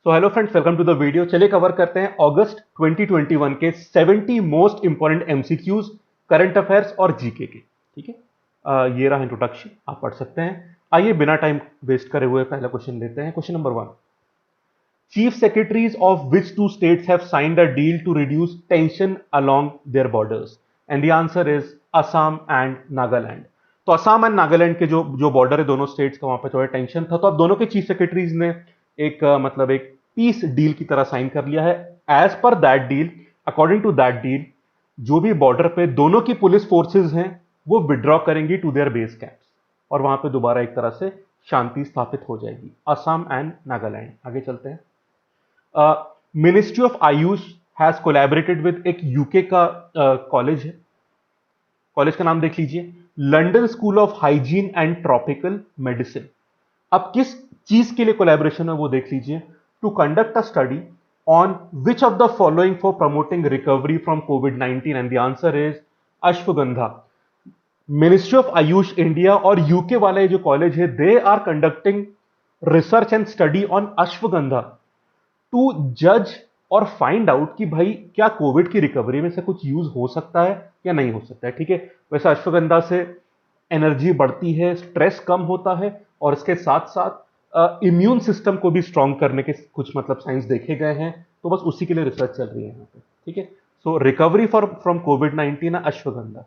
So hello friends, welcome to the video. चलिए cover करते हैं अगस्त 2021 के 70 most important MCQs, current affairs और जीके के। ठीक है, ये रहा इंट्रोडक्शन, आप पढ़ सकते हैं। आइए बिना टाइम वेस्ट करे हुए पहला क्वेश्चन लेते हैं। Question number 1, chief secretaries of which two states have signed a deal to reduce tension along their borders? And the answer is Assam and Nagaland. तो असम एंड नागालैंड के जो जो बॉर्डर है दोनों स्टेट्स का, वहां पर जो है टेंशन था, तो अब दोनों के चीफ सेक्रेटरीज ने एक मतलब एक पीस डील की तरह साइन कर लिया है। As per that deal, according to that deal, जो भी बॉर्डर पे दोनों की पुलिस फोर्सेज हैं वो विड्रॉ करेंगी टू देयर बेस कैंप्स, और वहां पे दोबारा एक तरह से शांति स्थापित हो जाएगी। असम एंड नागालैंड। आगे चलते हैं। Ministry of Ayush has collaborated with एक यूके का कॉलेज है। कॉलेज का नाम देख लीजिए, London school of hygiene and tropical medicine. अब किस चीज के लिए कोलैबोरेशन है वो देख लीजिए। To conduct a study on which of the following for promoting recovery from कोविड-19, and the answer is ashwagandha. Ministry of AYUSH India और यूके वाले जो कॉलेज है, they are conducting research and study on ashwagandha to जज और फाइंड आउट कि भाई क्या कोविड की रिकवरी में से कुछ यूज हो सकता है या नहीं हो सकता है। ठीक है, वैसे अश्वगंधा से एनर्जी बढ़ती है, स्ट्रेस कम होता है, और इसके साथ साथ इम्यून सिस्टम को भी स्ट्रांग करने के कुछ मतलब साइंस देखे गए हैं। तो बस उसी के लिए रिसर्च चल रही है यहाँ पे। ठीक है, सो रिकवरी फॉर फ्रॉम कोविड-19 ashwagandha.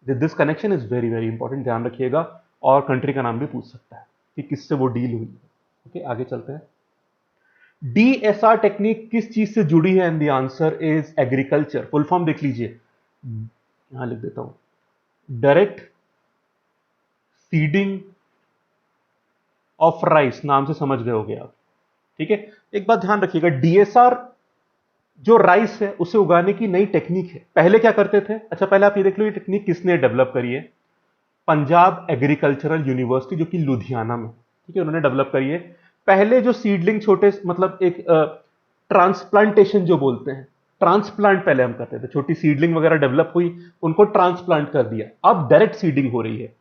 This connection is very very important, ध्यान रखिएगा। और कंट्री का नाम भी पूछ सकता है कि किससे वो डील हुई है। ओके, आगे चलते हैं। डीएसआर टेक्निक किस चीज से जुड़ी है? And the answer is agriculture. Full form देख लीजिए, यहां लिख देता हूं, डायरेक्ट सीडिंग ऑफ राइस। नाम से समझ गए होगे आप। ठीक है, एक बात ध्यान रखिएगा, डीएसआर जो राइस है उसे उगाने की नई टेक्निक है। पहले क्या करते थे? अच्छा, पहले आप ये देख लो ये टेक्निक किसने डेवलप करी है। पंजाब एग्रीकल्चरल यूनिवर्सिटी, जो कि लुधियाना में, ठीक है, उन्होंने डेवलप करी है। पहले जो सीडलिंग छोटे मतलब एक ट्रांसप्लांटेशन जो बोलते हैं, ट्रांसप्लांट पहले हम करते थे, छोटी सीडलिंग वगैरह डेवलप हुई, उनको ट्रांसप्लांट कर दिया। अब डायरेक्ट सीडिंग हो रही है।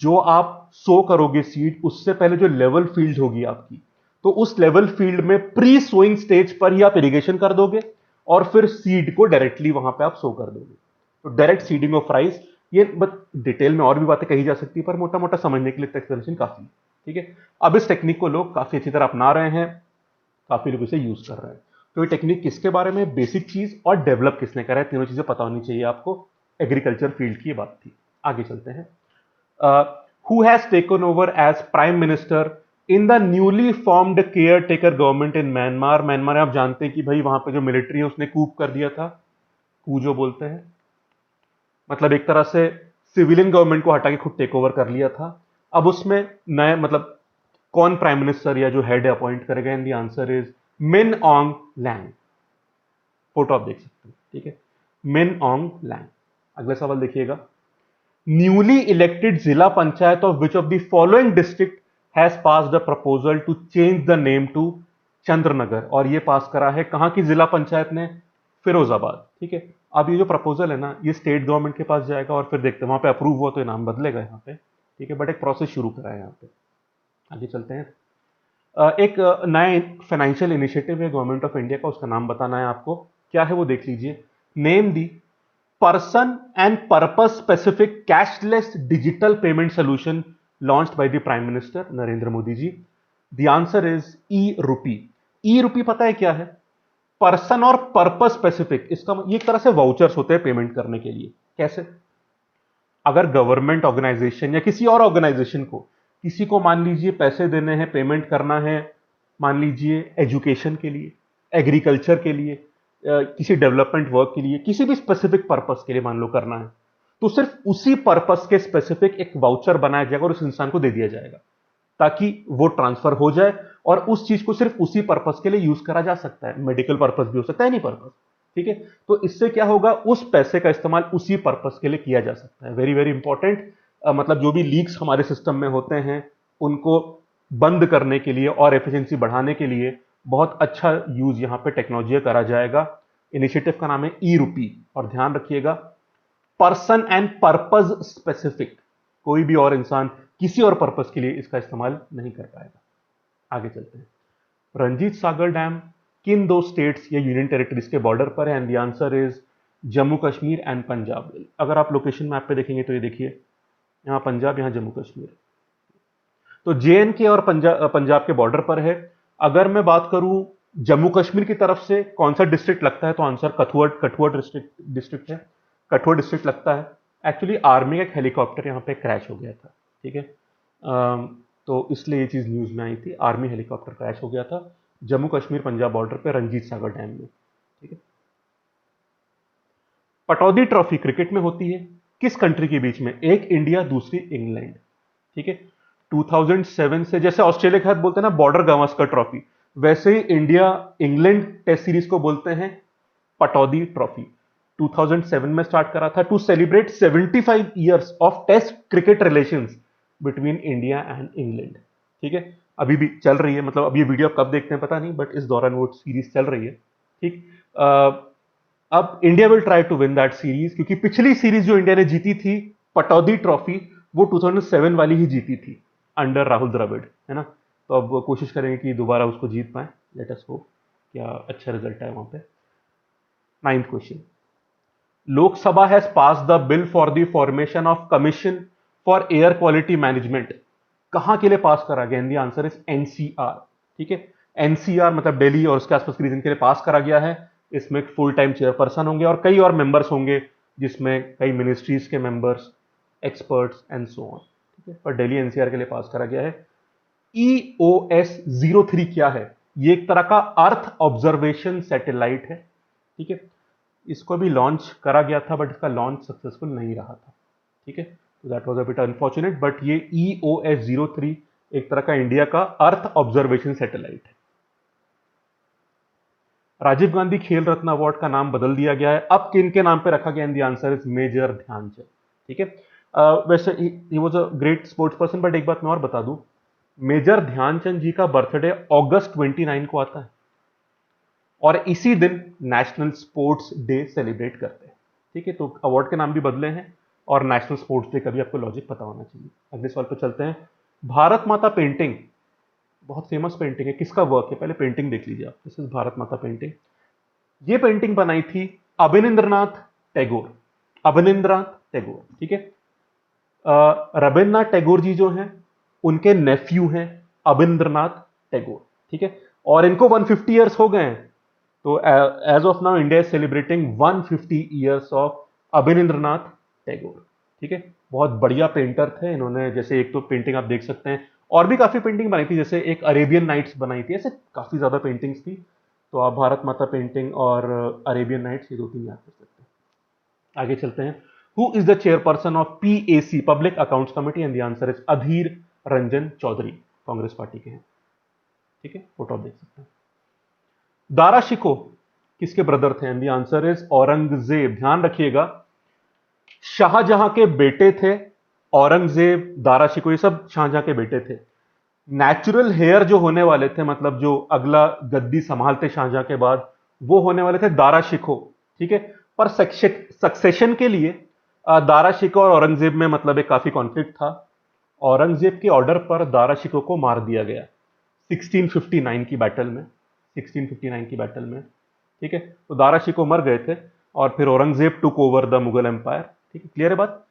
जो आप सो करोगे सीड, उससे पहले जो लेवल फील्ड होगी आपकी, तो उस लेवल फील्ड में प्री सोइंग स्टेज पर ही आप इरिगेशन कर दोगे, और फिर सीड को डायरेक्टली वहां पे आप सो कर दोगे। तो डायरेक्ट सीडिंग ऑफ राइस, ये बस डिटेल में और भी बातें कही जा सकती है, पर मोटा मोटा समझने के लिए एक्सप्लेनेशन काफी है। ठीक है, अब इस टेक्निक को लोग काफी अच्छी तरह अपना रहे हैं, काफी लोग इसे यूज कर रहे हैं। तो ये टेक्निक किसके बारे में, बेसिक चीज, और डेवलप किसने करा है, तीनों चीजें पता होनी चाहिए आपको। एग्रीकल्चर फील्ड की बात थी। आगे चलते हैं। Who has taken over as prime minister in the newly formed caretaker government in Myanmar? Myanmar आप जानते हैं कि भाई वहां पे जो मिलिट्री है उसने कूप कर दिया था। कू जो बोलते हैं, मतलब एक तरह से सिविलियन गवर्नमेंट को हटा के खुद टेक ओवर कर लिया था। अब उसमें नए मतलब कौन प्राइम मिनिस्टर या जो हेड अपॉइंट करेगा? इन द आंसर इज मिन ऑन्ग लैंग। फोटो आप देख सकते हैं। ठीक है, मिन ऑन्ग लैंग। अगला सवाल देखिएगा। Newly elected zila panchayat of which of the following district has passed a proposal to change the name to Chandranagar? और ये पास करा है कहां की जिला पंचायत ने? फिरोजाबाद। ठीक है, अब ये जो प्रपोजल है ना, ये स्टेट गवर्नमेंट के पास जाएगा, और फिर देखते हैं वहां पे अप्रूव हुआ तो ये नाम बदलेगा यहाँ पे। ठीक है, बट एक प्रोसेस शुरू करा है यहाँ पे। आगे चलते हैं। एक नया फाइनेंशियल इनिशिएटिव है गवर्नमेंट ऑफ इंडिया का, उसका नाम बताना है आपको। क्या है वो देख लीजिए। Name the person and purpose specific cashless digital payment solution launched by the prime minister Narendra Modi ji. The answer is e RUPI. E रूपी पता है क्या है? पर्सन और पर्पस स्पेसिफिक, इसका ये एक तरह से वाउचर्स होते हैं पेमेंट करने के लिए। कैसे? अगर गवर्नमेंट ऑर्गेनाइजेशन या किसी और ऑर्गेनाइजेशन को, किसी को मान लीजिए पैसे देने हैं, पेमेंट करना है, मान लीजिए एजुकेशन के लिए, एग्रीकल्चर के लिए, किसी डेवलपमेंट वर्क के लिए, किसी भी स्पेसिफिक पर्पस के लिए मान लो करना है, तो सिर्फ उसी पर्पस के स्पेसिफिक एक वाउचर बनाया जाएगा और उस इंसान को दे दिया जाएगा, ताकि वो ट्रांसफर हो जाए, और उस चीज को सिर्फ उसी पर्पस के लिए यूज करा जा सकता है। मेडिकल पर्पस भी हो सकता है, एनी पर्पस। ठीक है, तो इससे क्या होगा, उस पैसे का इस्तेमाल उसी पर्पस के लिए किया जा सकता है। Very very important. मतलब जो भी लीक्स हमारे सिस्टम में होते हैं उनको बंद करने के लिए और एफिशिएंसी बढ़ाने के लिए बहुत अच्छा यूज यहां पे टेक्नोलॉजी करा जाएगा। इनिशिएटिव का नाम है ई रूपी, और ध्यान रखिएगा, पर्सन एंड पर्पस स्पेसिफिक। कोई भी और इंसान किसी और पर्पस के लिए इसका इस्तेमाल नहीं कर पाएगा। आगे चलते हैं। रंजीत सागर डैम किन दो स्टेट्स या यूनियन टेरिटरीज के बॉर्डर पर है? And the answer is Jammu Kashmir and Punjab. अगर आप लोकेशन मैप पे देखेंगे तो ये देखिए, यहाँ पंजाब, यहाँ जम्मू कश्मीर। तो जेएनके और पंजाब के बॉर्डर पर है। अगर मैं बात करूं जम्मू कश्मीर की तरफ से कौन सा डिस्ट्रिक्ट लगता है, तो आंसर कठुआ डिस्ट्रिक्ट है। कठुआ डिस्ट्रिक्ट लगता है। एक्चुअली आर्मी का एक हेलीकॉप्टर यहाँ पे क्रैश हो गया था, ठीक है। तो इसलिए ये चीज न्यूज में आई थी, आर्मी हेलीकॉप्टर क्रैश हो गया था जम्मू कश्मीर पंजाब बॉर्डर पे रंजीत सागर डैम में, ठीक है। पटौदी ट्रॉफी क्रिकेट में होती है किस कंट्री के बीच में? एक इंडिया, दूसरी इंग्लैंड, ठीक है। 2007 से, जैसे ऑस्ट्रेलिया के साथ बोलते हैं ना बॉर्डर गावस्कर ट्रॉफी, वैसे ही इंडिया इंग्लैंड टेस्ट सीरीज को बोलते हैं पटौदी ट्रॉफी। 2007 में स्टार्ट करा था to celebrate 75 years of test cricket relations between India and England, ठीक है। अभी भी चल रही है, मतलब अब ये वीडियो आप कब देखते हैं पता नहीं, बट इस दौरान वो सीरीज चल रही है, ठीक। अब India will try to win that series, क्योंकि पिछली सीरीज जो इंडिया ने जीती थी पटौदी ट्रॉफी, वो 2007 वाली ही जीती थी अंडर राहुल द्रविड़, है ना। तो अब कोशिश करेंगे कि दोबारा उसको जीत पाए। लेट अस होप क्या अच्छा रिजल्ट है वहां पे। 9th question, Lok Sabha has pass the bill for the formation of commission for air quality management. कहां के लिए पास करा गया? द आंसर इज एनसीआर, ठीक है। एनसीआर मतलब दिल्ली और उसके आसपास के रीजन के लिए पास करा गया है। इसमें फुल टाइम चेयरपर्सन होंगे और कई और मेंबर्स होंगे, जिसमें कई मिनिस्ट्रीज के members, experts and so on, ठीक है। पर दिल्ली एनसीआर के लिए पास करा गया है। EOS-03 क्या है? ये एक तरह का अर्थ ऑब्जर्वेशन सैटेलाइट है, ठीक है। इसको भी लॉन्च करा गया था, बट इसका लॉन्च सक्सेसफुल नहीं रहा था, ठीक है। तो that was a bit unfortunate, but ये EOS-03 एक तरह का इंडिया का अर्थ ऑब्जर्वेशन सैटेलाइट है। राजीव गांधी खेल रत्न अवार्ड का नाम बदल दिया गया है, अब किन के नाम पे रखा गया? The answer is Major Dhyan Chand, ठीक है। वैसे ही was a great sports person, but एक बात मैं और बता दूं, मेजर ध्यानचंद जी का बर्थडे अगस्त 29 को आता है और इसी दिन नेशनल स्पोर्ट्स डे सेलिब्रेट करते हैं, ठीक है। तो अवार्ड के नाम भी बदले हैं और नेशनल स्पोर्ट्स डे का भी आपको लॉजिक पता होना चाहिए। अगले सवाल पर चलते हैं। भारत माता पेंटिंग बहुत फेमस पेंटिंग है, किसका वर्क है? पहले पेंटिंग देख लीजिए आप। दिस इज भारत माता पेंटिंग। ये पेंटिंग बनाई थी अवनींद्रनाथ टैगोर, अवनींद्रनाथ टैगोर, ठीक है। रविन्द्रनाथ टैगोर जी जो हैं उनके नेफ्यू हैं अवनींद्रनाथ टैगोर, ठीक है। और इनको 150 ईयर्स हो गए हैं। तो as of now India is celebrating 150 years of Abanindranath Tagore, ठीक है। बहुत बढ़िया पेंटर थे इन्होंने। जैसे एक तो पेंटिंग आप देख सकते हैं, और भी काफी पेंटिंग बनाई थी, जैसे एक अरेबियन नाइट्स बनाई थी, ऐसे काफी ज्यादा पेंटिंग्स थी। तो आप भारत माता पेंटिंग और अरेबियन नाइट्स ये दो तीन याद कर सकते हैं। आगे चलते हैं। Who is the chairperson of PAC, public accounts committee? And the answer is Adhir Ranjan Chowdhury, Congress party के हैं, ठीक है। फोटो आप देख सकते हैं। दारा शिको किसके ब्रदर थे? And the answer is Aurangzeb. ध्यान रखिएगा, शाहजहां के बेटे थे औरंगजेब, दारा शिको, ये सब शाहजहां के बेटे थे। नेचुरल हेयर जो होने वाले थे, मतलब जो अगला गद्दी संभालते शाहजहां के बाद, वो होने वाले थे दारा शिको, ठीक है। पर सक्सेशन के लिए दारा शिको और औरंगजेब में मतलब एक काफी कॉन्फ्लिक्ट था। औरंगजेब के ऑर्डर पर दारा शिको को मार दिया गया 1659 की बैटल में, 1659 की बैटल में, ठीक है। तो दारा शिको मर गए थे और फिर Aurangzeb took over the Mughal empire, ठीक है। क्लियर है बात?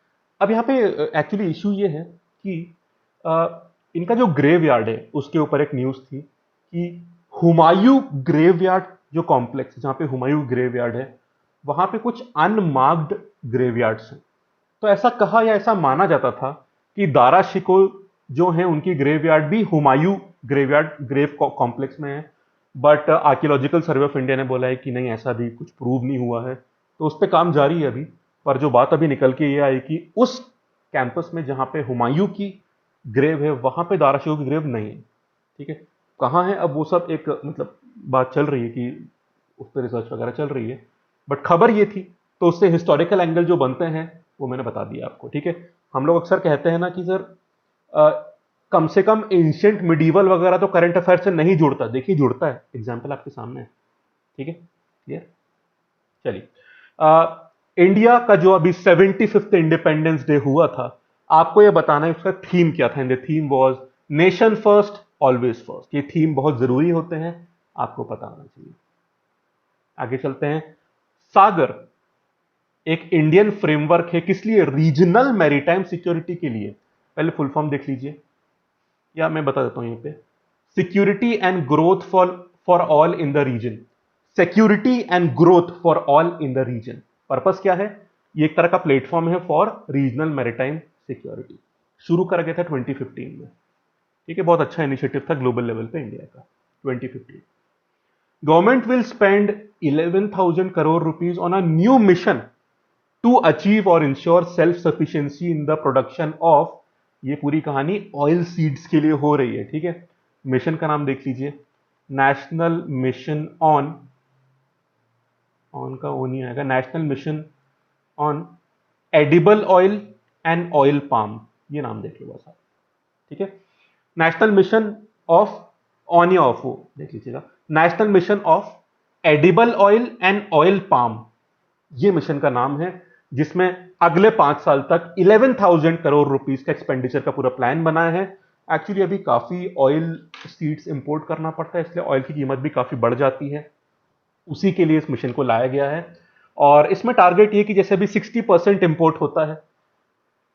अब यहाँ पे एक्चुअली इशू ये है कि इनका जो ग्रेव यार्ड है उसके ऊपर एक न्यूज थी कि हुमायूं ग्रेव यार्ड जो कॉम्प्लेक्स जहां पे हुमायूं ग्रेव यार्ड है, वहां पे कुछ अनमार्क्ड ग्रेव यार्ड्स हैं। तो ऐसा कहा या ऐसा माना जाता था कि दारा शिको जो है उनकी ग्रेव यार्ड भी हुमायूं ग्रेव कॉम्प्लेक्स में है। But archaeological survey of India ने बोला है कि नहीं, ऐसा भी कुछ प्रूव नहीं हुआ है। तो उस पर काम जारी है अभी। पर जो बात अभी निकल के ये आई कि उस कैंपस में जहां पे हुमायूं की ग्रेव है, वहां पे दारा शिको की ग्रेव नहीं है, ठीक है। कहां है अब वो सब एक मतलब बात चल रही है कि उस पर रिसर्च वगैरह चल रही है, बट खबर ये थी। तो उससे हिस्टोरिकल एंगल जो बनते हैं वो मैंने बता दिया आपको, ठीक है। हम लोग अक्सर कहते हैं ना कि सर कम से कम एंशियंट मिडीवल वगैरह तो करंट अफेयर से नहीं जुड़ता। देखिए जुड़ता है, एग्जाम्पल आपके सामने है, ठीक है। क्लियर? चलिए, इंडिया का जो अभी 75th इंडिपेंडेंस डे हुआ था, आपको यह बताना है उसका थीम क्या था। The theme was nation first always first. ये थीम बहुत जरूरी होते हैं, आपको पता होना चाहिए। आगे चलते हैं। सागर एक इंडियन फ्रेमवर्क है, किस लिए? रीजनल मैरीटाइम सिक्योरिटी के लिए। पहले फुल फॉर्म देख लीजिए, या मैं बता देता हूं यहीं पे। Security and growth for for all in the region. Security and growth for all in the region. Purpose क्या है? ये एक तरह का प्लेटफॉर्म है फॉर रीजनल मैरीटाइम सिक्योरिटी। शुरू करा गया था 2015 में। ठीक है, बहुत अच्छा इनिशिएटिव था ग्लोबल लेवल पे इंडिया का। 2015 government will spend 11,000 crore rupees on a new mission to achieve और ensure self sufficiency in the production of. ये पूरी कहानी ऑयल सीड्स के लिए हो रही है। ठीक है, मिशन का नाम देख लीजिए, नेशनल मिशन ऑन का ओ नहीं आएगा, national mission on edible oil and oil palm. ये नाम देख लो बस आप। ठीक है, नेशनल मिशन ऑफ ऑन या ऑफ, वो देख लीजिएगा, national mission of edible oil and oil palm. ये मिशन का नाम है, जिसमें अगले 5 साल तक 11,000 करोड़ रुपीस का एक्सपेंडिचर का पूरा प्लान बना है। एक्चुअली अभी काफी ऑयल सीड्स इंपोर्ट करना पड़ता है, इसलिए ऑयल की कीमत भी काफी बढ़ जाती है। उसी के लिए इस मिशन को लाया गया है। और इसमें टारगेट ये कि जैसे अभी 60% इंपोर्ट होता है,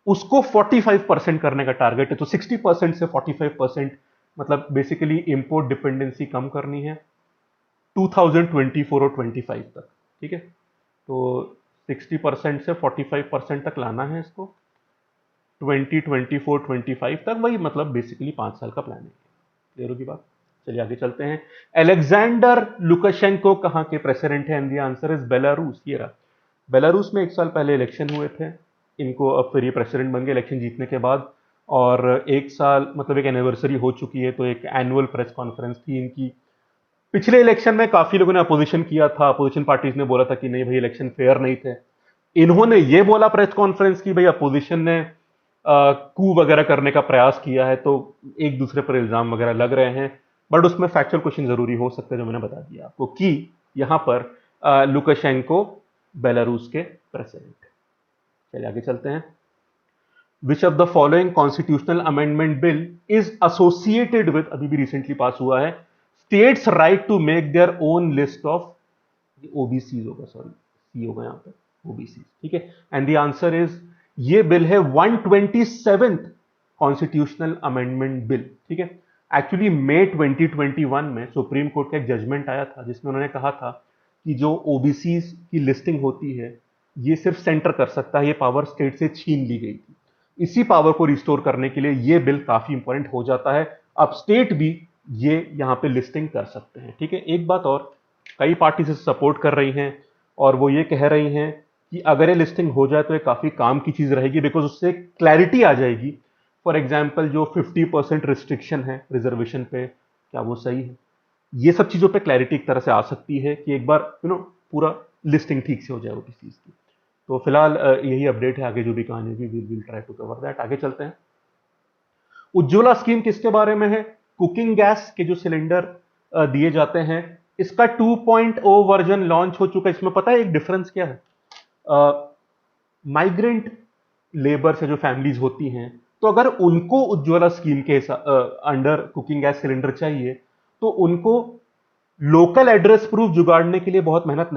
उसको 45% करने का टारगेट है। तो 60% से 45%, मतलब बेसिकली इंपोर्ट डिपेंडेंसी कम करनी है 2024 और 25 तक। ठीक है, तो 60% से 45% तक लाना है इसको 2024-25 तक। वही मतलब बेसिकली 5 साल का प्लान है। क्लियर होगी बात? चलिए आगे चलते हैं। अलेक्जेंडर लुकाशेंको कहां के प्रेसिडेंट है? And the answer is Belarus. ये रहा, बेलारूस में 1 साल पहले इलेक्शन हुए थे। इनको अब फिर ये प्रेसिडेंट बन गए इलेक्शन जीतने के बाद। और 1 साल मतलब एक एनिवर्सरी हो चुकी है, तो एक एनुअल प्रेस कॉन्फ्रेंस थी इनकी। पिछले इलेक्शन में काफी लोगों ने अपोजिशन किया था, अपोजिशन पार्टीज ने बोला था कि नहीं भाई इलेक्शन फेयर नहीं थे। इन्होंने ये बोला प्रेस कॉन्फ्रेंस की भाई अपोजिशन ने कू वगैरह करने का प्रयास किया है, तो एक दूसरे पर इल्जाम वगैरह लग रहे हैं। बट उसमें फैक्चुअल क्वेश्चन जरूरी हो सकता है, जो मैंने बता दिया आपको कि यहां पर लुकाशेंको बेलारूस के प्रेसिडेंट। चलिए आगे चलते हैं। Which of the following constitutional amendment bill is associated with, अभी भी रिसेंटली पास हुआ है, states right to make their own list of OBC होगा, सॉरी सी होगा यहां पर, ओबीसी। ठीक है, एंड द आंसर इज, ये बिल है 127th कॉन्स्टिट्यूशनल अमेंडमेंट बिल। ठीक है, एक्चुअली मई 2021 में सुप्रीम कोर्ट का एक जजमेंट आया था, जिसमें उन्होंने कहा था कि जो ओबीसी की लिस्टिंग होती है ये सिर्फ सेंटर कर सकता है, ये पावर स्टेट से छीन ली गई थी। इसी पावर को रिस्टोर करने के लिए ये बिल काफी इंपॉर्टेंट हो जाता है। अब स्टेट भी ये यहां पे लिस्टिंग कर सकते हैं। ठीक है, एक बात और, कई पार्टी से सपोर्ट कर रही हैं और वो ये कह रही हैं कि अगर ये लिस्टिंग हो जाए तो ये काफी काम की चीज रहेगी, बिकॉज उससे क्लैरिटी आ जाएगी। फॉर एग्जाम्पल जो 50% रिस्ट्रिक्शन है रिजर्वेशन पे, क्या वो सही है? ये सब चीजों पे क्लैरिटी एक तरह से आ सकती है कि एक बार पूरा लिस्टिंग ठीक से हो जाए वो किस चीज की। तो फिलहाल यही अपडेट है, आगे जो भी कहानी होगी we will try to cover that. आगे चलते हैं। उज्ज्वला स्कीम किसके बारे में है? कुकिंग गैस के जो सिलेंडर दिए जाते हैं, इसका 2.0 वर्जन लॉन्च हो चुका है। इसमें पता है एक डिफरेंस क्या है? माइग्रेंट लेबर से जो फैमिलीज होती हैं, तो अगर उनको उज्ज्वला स्कीम के अंडर कुकिंग गैस सिलेंडर चाहिए, तो उनको लोकल एड्रेस प्रूफ जुगाड़ने के लिए बहुत मेहनत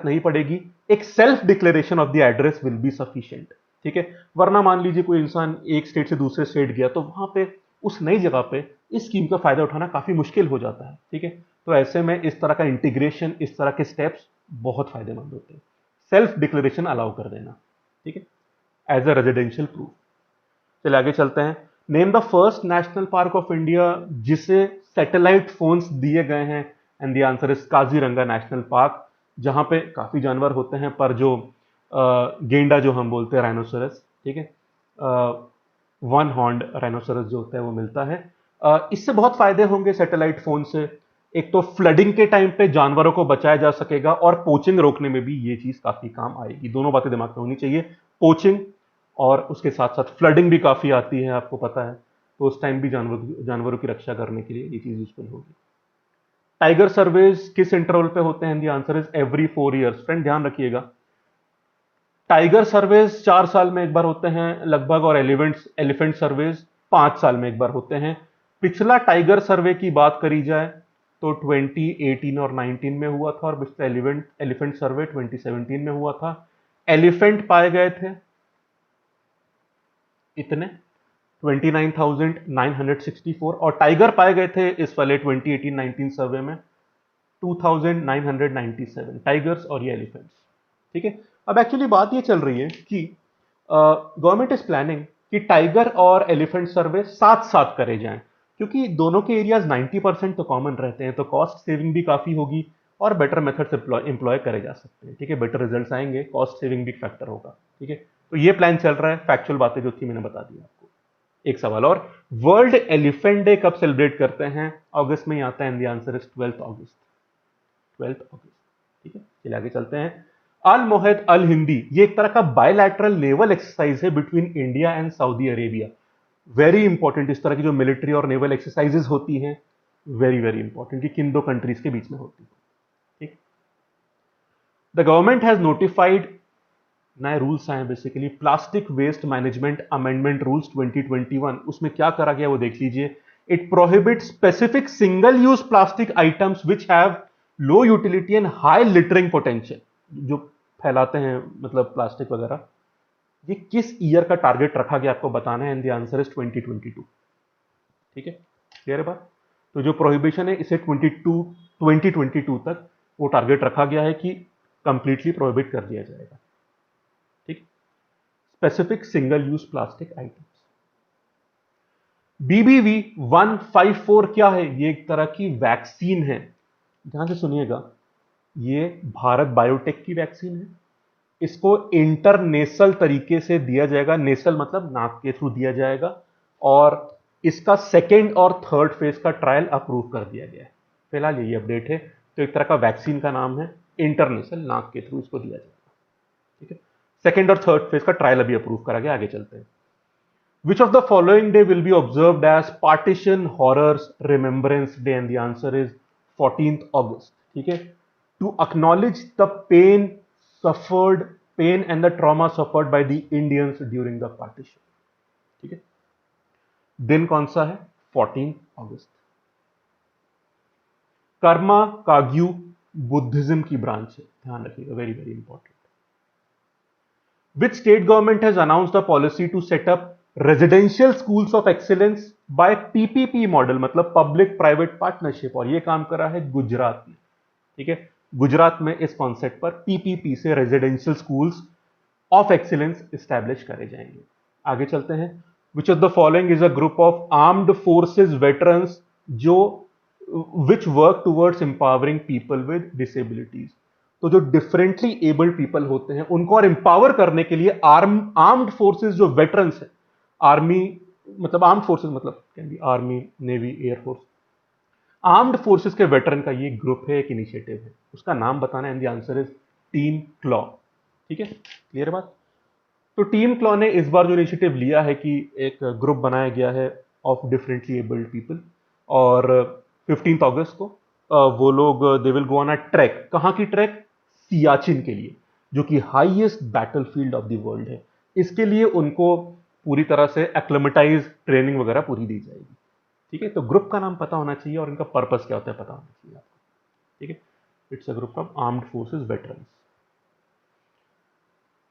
नहीं पड़ेगी। एक self declaration of the address will be sufficient. ठीक है, वरना मान लीजिए कोई इंसान एक स्टेट से दूसरे स्टेट गया, तो वहां पे उस नई जगह पे इस स्कीम का फायदा उठाना काफी मुश्किल हो जाता है। ठीक है, तो ऐसे में इस तरह का इंटीग्रेशन, इस तरह के स्टेप्स बहुत फायदेमंद होते हैं। सेल्फ डिक्लेरेशन अलाउ कर देना, ठीक है, एज अ रेजिडेंशियल प्रूफ। चलिए आगे चलते हैं। Name the first national park of India जिसे सैटेलाइट फोन्स दिए गए हैं, and the answer is Kaziranga national park, जहां पे काफी जानवर होते हैं, पर जो गेंडा जो हम बोलते हैं राइनोसरस, ठीक है, वन हॉर्न्ड राइनोसरस जो होता है वो मिलता है। इससे बहुत फायदे होंगे सैटेलाइट फोन से। एक तो फ्लडिंग के टाइम पे जानवरों को बचाया जा सकेगा, और पोचिंग रोकने में भी ये चीज काफी काम आएगी। दोनों बातें दिमाग में होनी चाहिए, पोचिंग और उसके साथ साथ फ्लडिंग भी काफी आती है, आपको पता है, तो उस टाइम भी जानवरों की रक्षा करने के लिए ये चीज यूजफुल होगी। टाइगर सर्वेज किस इंटरवल पे होते हैं? The answer is every 4 years. Friend ध्यान रखिएगा, टाइगर सर्वेज 4 साल में एक बार होते हैं लगभग, और एलिफेंट सर्वेज 5 साल में एक बार होते हैं। पिछला टाइगर सर्वे की बात करी जाए तो 2018 और 19 में हुआ था, और पिछला एलिफेंट सर्वे 2017 में हुआ था। एलिफेंट पाए गए थे इतने 29,964, और टाइगर पाए गए थे इस वाले 2018-19 सर्वे में 2,997 टाइगर्स और ये एलिफेंट्स। ठीक है, अब एक्चुअली बात ये चल रही है कि गवर्नमेंट इज प्लानिंग कि टाइगर और एलिफेंट सर्वे साथ साथ करे जाएं, क्योंकि दोनों के एरियाज 90% तो कॉमन रहते हैं, तो कॉस्ट सेविंग भी काफी होगी और बेटर मेथड्स एम्प्लॉय करे जा सकते हैं। ठीक है, बेटर रिजल्ट्स आएंगे, कॉस्ट सेविंग भी फैक्टर होगा। ठीक है, तो ये प्लान चल रहा है, फैक्चुअल बातें जो थी मैंने बता दी आपको। एक सवाल और, वर्ल्ड एलिफेंट डे कब सेलिब्रेट करते हैं? अगस्त में ही आता है, एंड द आंसर इज 12 अगस्त। 12 अगस्त। ठीक है, चलिए आगे चलते हैं। अल मोहद अल हिंदी, ये एक तरह का बायलैटरल नेवल एक्सरसाइज है between India and Saudi Arabia. Very important, इस तरह की जो मिलिट्री और नेवल एक्सरसाइजेज होती हैं, वेरी वेरी इंपॉर्टेंट कि किन दो कंट्रीज के बीच में होती है। ठीक, द गवर्नमेंट हैज नोटिफाइड, नए रूल्स आए basically, plastic waste management amendment rules 2021। उसमें क्या करा गया वो देख लीजिए। It prohibit specific single use plastic items which have low utility and high littering potential, जो फैलाते हैं मतलब प्लास्टिक वगैरह। ये किस ईयर का टारगेट रखा गया आपको बताना है, एंड द आंसर इज 2022। ठीक है, क्लियर है बात? तो जो प्रोहिबिशन है इसे 2022 तक वो टारगेट रखा गया है कि कंप्लीटली प्रोहिबिट कर दिया जाएगा। ठीक, specific single use plastic items. BBV 154 क्या है? ये एक तरह की वैक्सीन है, ध्यान से सुनिएगा। ये भारत बायोटेक की वैक्सीन है। इसको इंटरनेशनल तरीके से दिया जाएगा, नेशनल मतलब नाक के थ्रू दिया जाएगा, और इसका सेकेंड और थर्ड फेज का ट्रायल अप्रूव कर दिया गया है। फिलहाल यही अपडेट है। तो एक तरह का वैक्सीन का नाम है, इंटरनेशनल, नाक के थ्रू इसको दिया जाएगा। ठीक है, सेकेंड और थर्ड फेज का ट्रायल अभी अप्रूव करा गया। आगे चलते हैं। Which of the following day will be observed as Partition Horrors Remembrance Day? And the answer is 14th August. ठीक है, to acknowledge the pain and the trauma suffered by the Indians during the partition. ठीक है, दिन कौन सा है? 14 अगस्त। Karma Kagyu Buddhism की branch है, ध्यान रखिएगा, very very important. Which state government has announced a policy to set up residential schools of excellence by PPP model, मतलब पब्लिक प्राइवेट पार्टनरशिप, और ये काम करा है गुजरात में। ठीक है, गुजरात में इस कॉन्सेप्ट पर पीपीपी से residential schools of excellence establish करे जाएंगे। आगे चलते हैं। Which of the following is a group of armed forces veterans जो which work towards empowering people with disabilities? तो जो डिफरेंटली एबल्ड पीपल होते हैं उनको और एम्पावर करने के लिए आर्म्ड फोर्सेज जो वेटरन्स है, आर्मी मतलब आर्म्ड फोर्सेज मतलब can be army, navy, air force, armed forces के वेटरन का ये ग्रुप है, एक इनिशिएटिव है, उसका नाम बताना है, and the answer is team claw. ठीक है, क्लियर बात? तो टीम क्लॉ ने इस बार जो इनिशिएटिव लिया है कि एक ग्रुप बनाया गया है ऑफ डिफरेंटली एबल्ड पीपल, और 15 अगस्त को वो लोग they will go on a track. कहां की ट्रैक? सियाचिन के लिए, जो कि highest battlefield of the world है। इसके लिए उनको पूरी तरह से एक्लेमेटाइज ट्रेनिंग वगैरह पूरी दी जाएगी। ठीक है, तो ग्रुप का नाम पता होना चाहिए और इनका पर्पस क्या होता है पता होना चाहिए आपको। ठीक है, it's a group of armed forces veterans.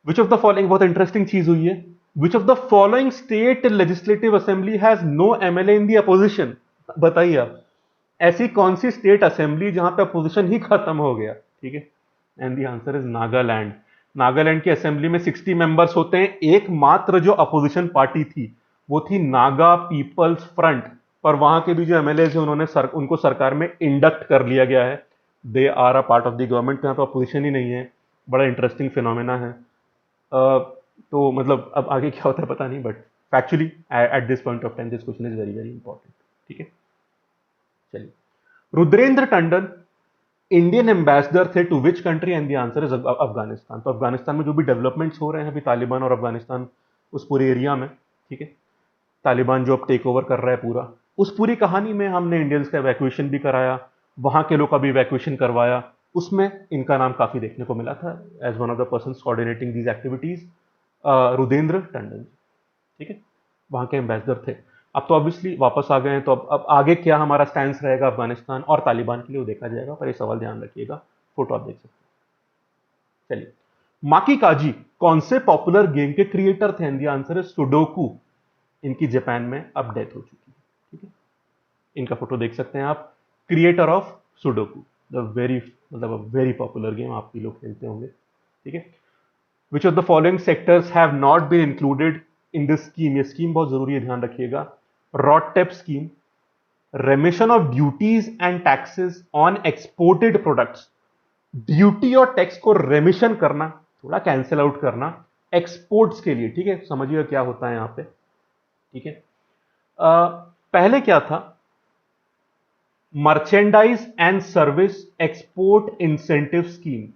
Which of the following, बहुत इंटरेस्टिंग चीज हुई है, which of the following state legislative assembly has no MLA in the opposition? बताइए आप, ऐसी कौन सी स्टेट असेंबली जहां पे अपोजिशन ही खत्म हो गया? ठीक है, and the answer is Nagaland. Nagaland की असेंबली में 60 मेंबर्स होते हैं। एकमात्र जो अपोजिशन पार्टी थी वो थी नागा पीपल्स फ्रंट, पर वहां के भी जो एमएलए हैं उन्होंने उनको सरकार में इंडक्ट कर लिया गया है। They are a part of the government, यहाँ पर अपोजिशन ही नहीं है। बड़ा इंटरेस्टिंग फिनोमेना है। तो मतलब अब आगे क्या होता है पता नहीं, but factually at this point of time this question is very very important. ठीक है, चलिए, रुद्रेंद्र टंडन इंडियन एम्बेसडर थे to which country? And the answer is Afghanistan. तो अफगानिस्तान में जो भी डेवलपमेंट्स हो रहे हैं अभी, तालिबान और अफगानिस्तान उस पूरे एरिया में, ठीक है, तालिबान जो अब टेक ओवर कर रहा है पूरा, उस पूरी कहानी में हमने इंडियंस का इवैक्यूएशन भी कराया, वहां के लोग का भी इवैक्यूएशन करवाया। उसमें इनका नाम काफी देखने को मिला था as one of the person coordinating these activities, Rudrendra Tandon. ठीक है, वहां के एम्बेसडर थे। अब तो ऑब्वियसली वापस आ गए हैं, तो अब आगे क्या हमारा स्टैंस रहेगा अफगानिस्तान और तालिबान के लिए वो देखा जाएगा, पर ये सवाल ध्यान रखिएगा। फोटो आप देख सकते हैं। चलिए, माकी काजी कौन से पॉपुलर गेम के क्रिएटर थे? एंड द आंसर है सुडोकू। इनकी जापान में अब डेथ हो चुकी है। ठीक है, इनका फोटो देख सकते हैं आप। Creator of sudoku, the very मतलब वेरी पॉपुलर गेम, आप भी लोग खेलते होंगे। ठीक है, which of the following sectors have not been included in this scheme? ये स्कीम बहुत जरूरी है, ध्यान रखिएगा। RoDTEP scheme, remission of duties and taxes on exported products. Duty और टैक्स को रेमिशन करना, थोड़ा कैंसिल आउट करना एक्सपोर्ट्स के लिए। ठीक है, समझिएगा क्या होता है यहां पे। ठीक है, पहले क्या था? Merchandise and service export incentive scheme.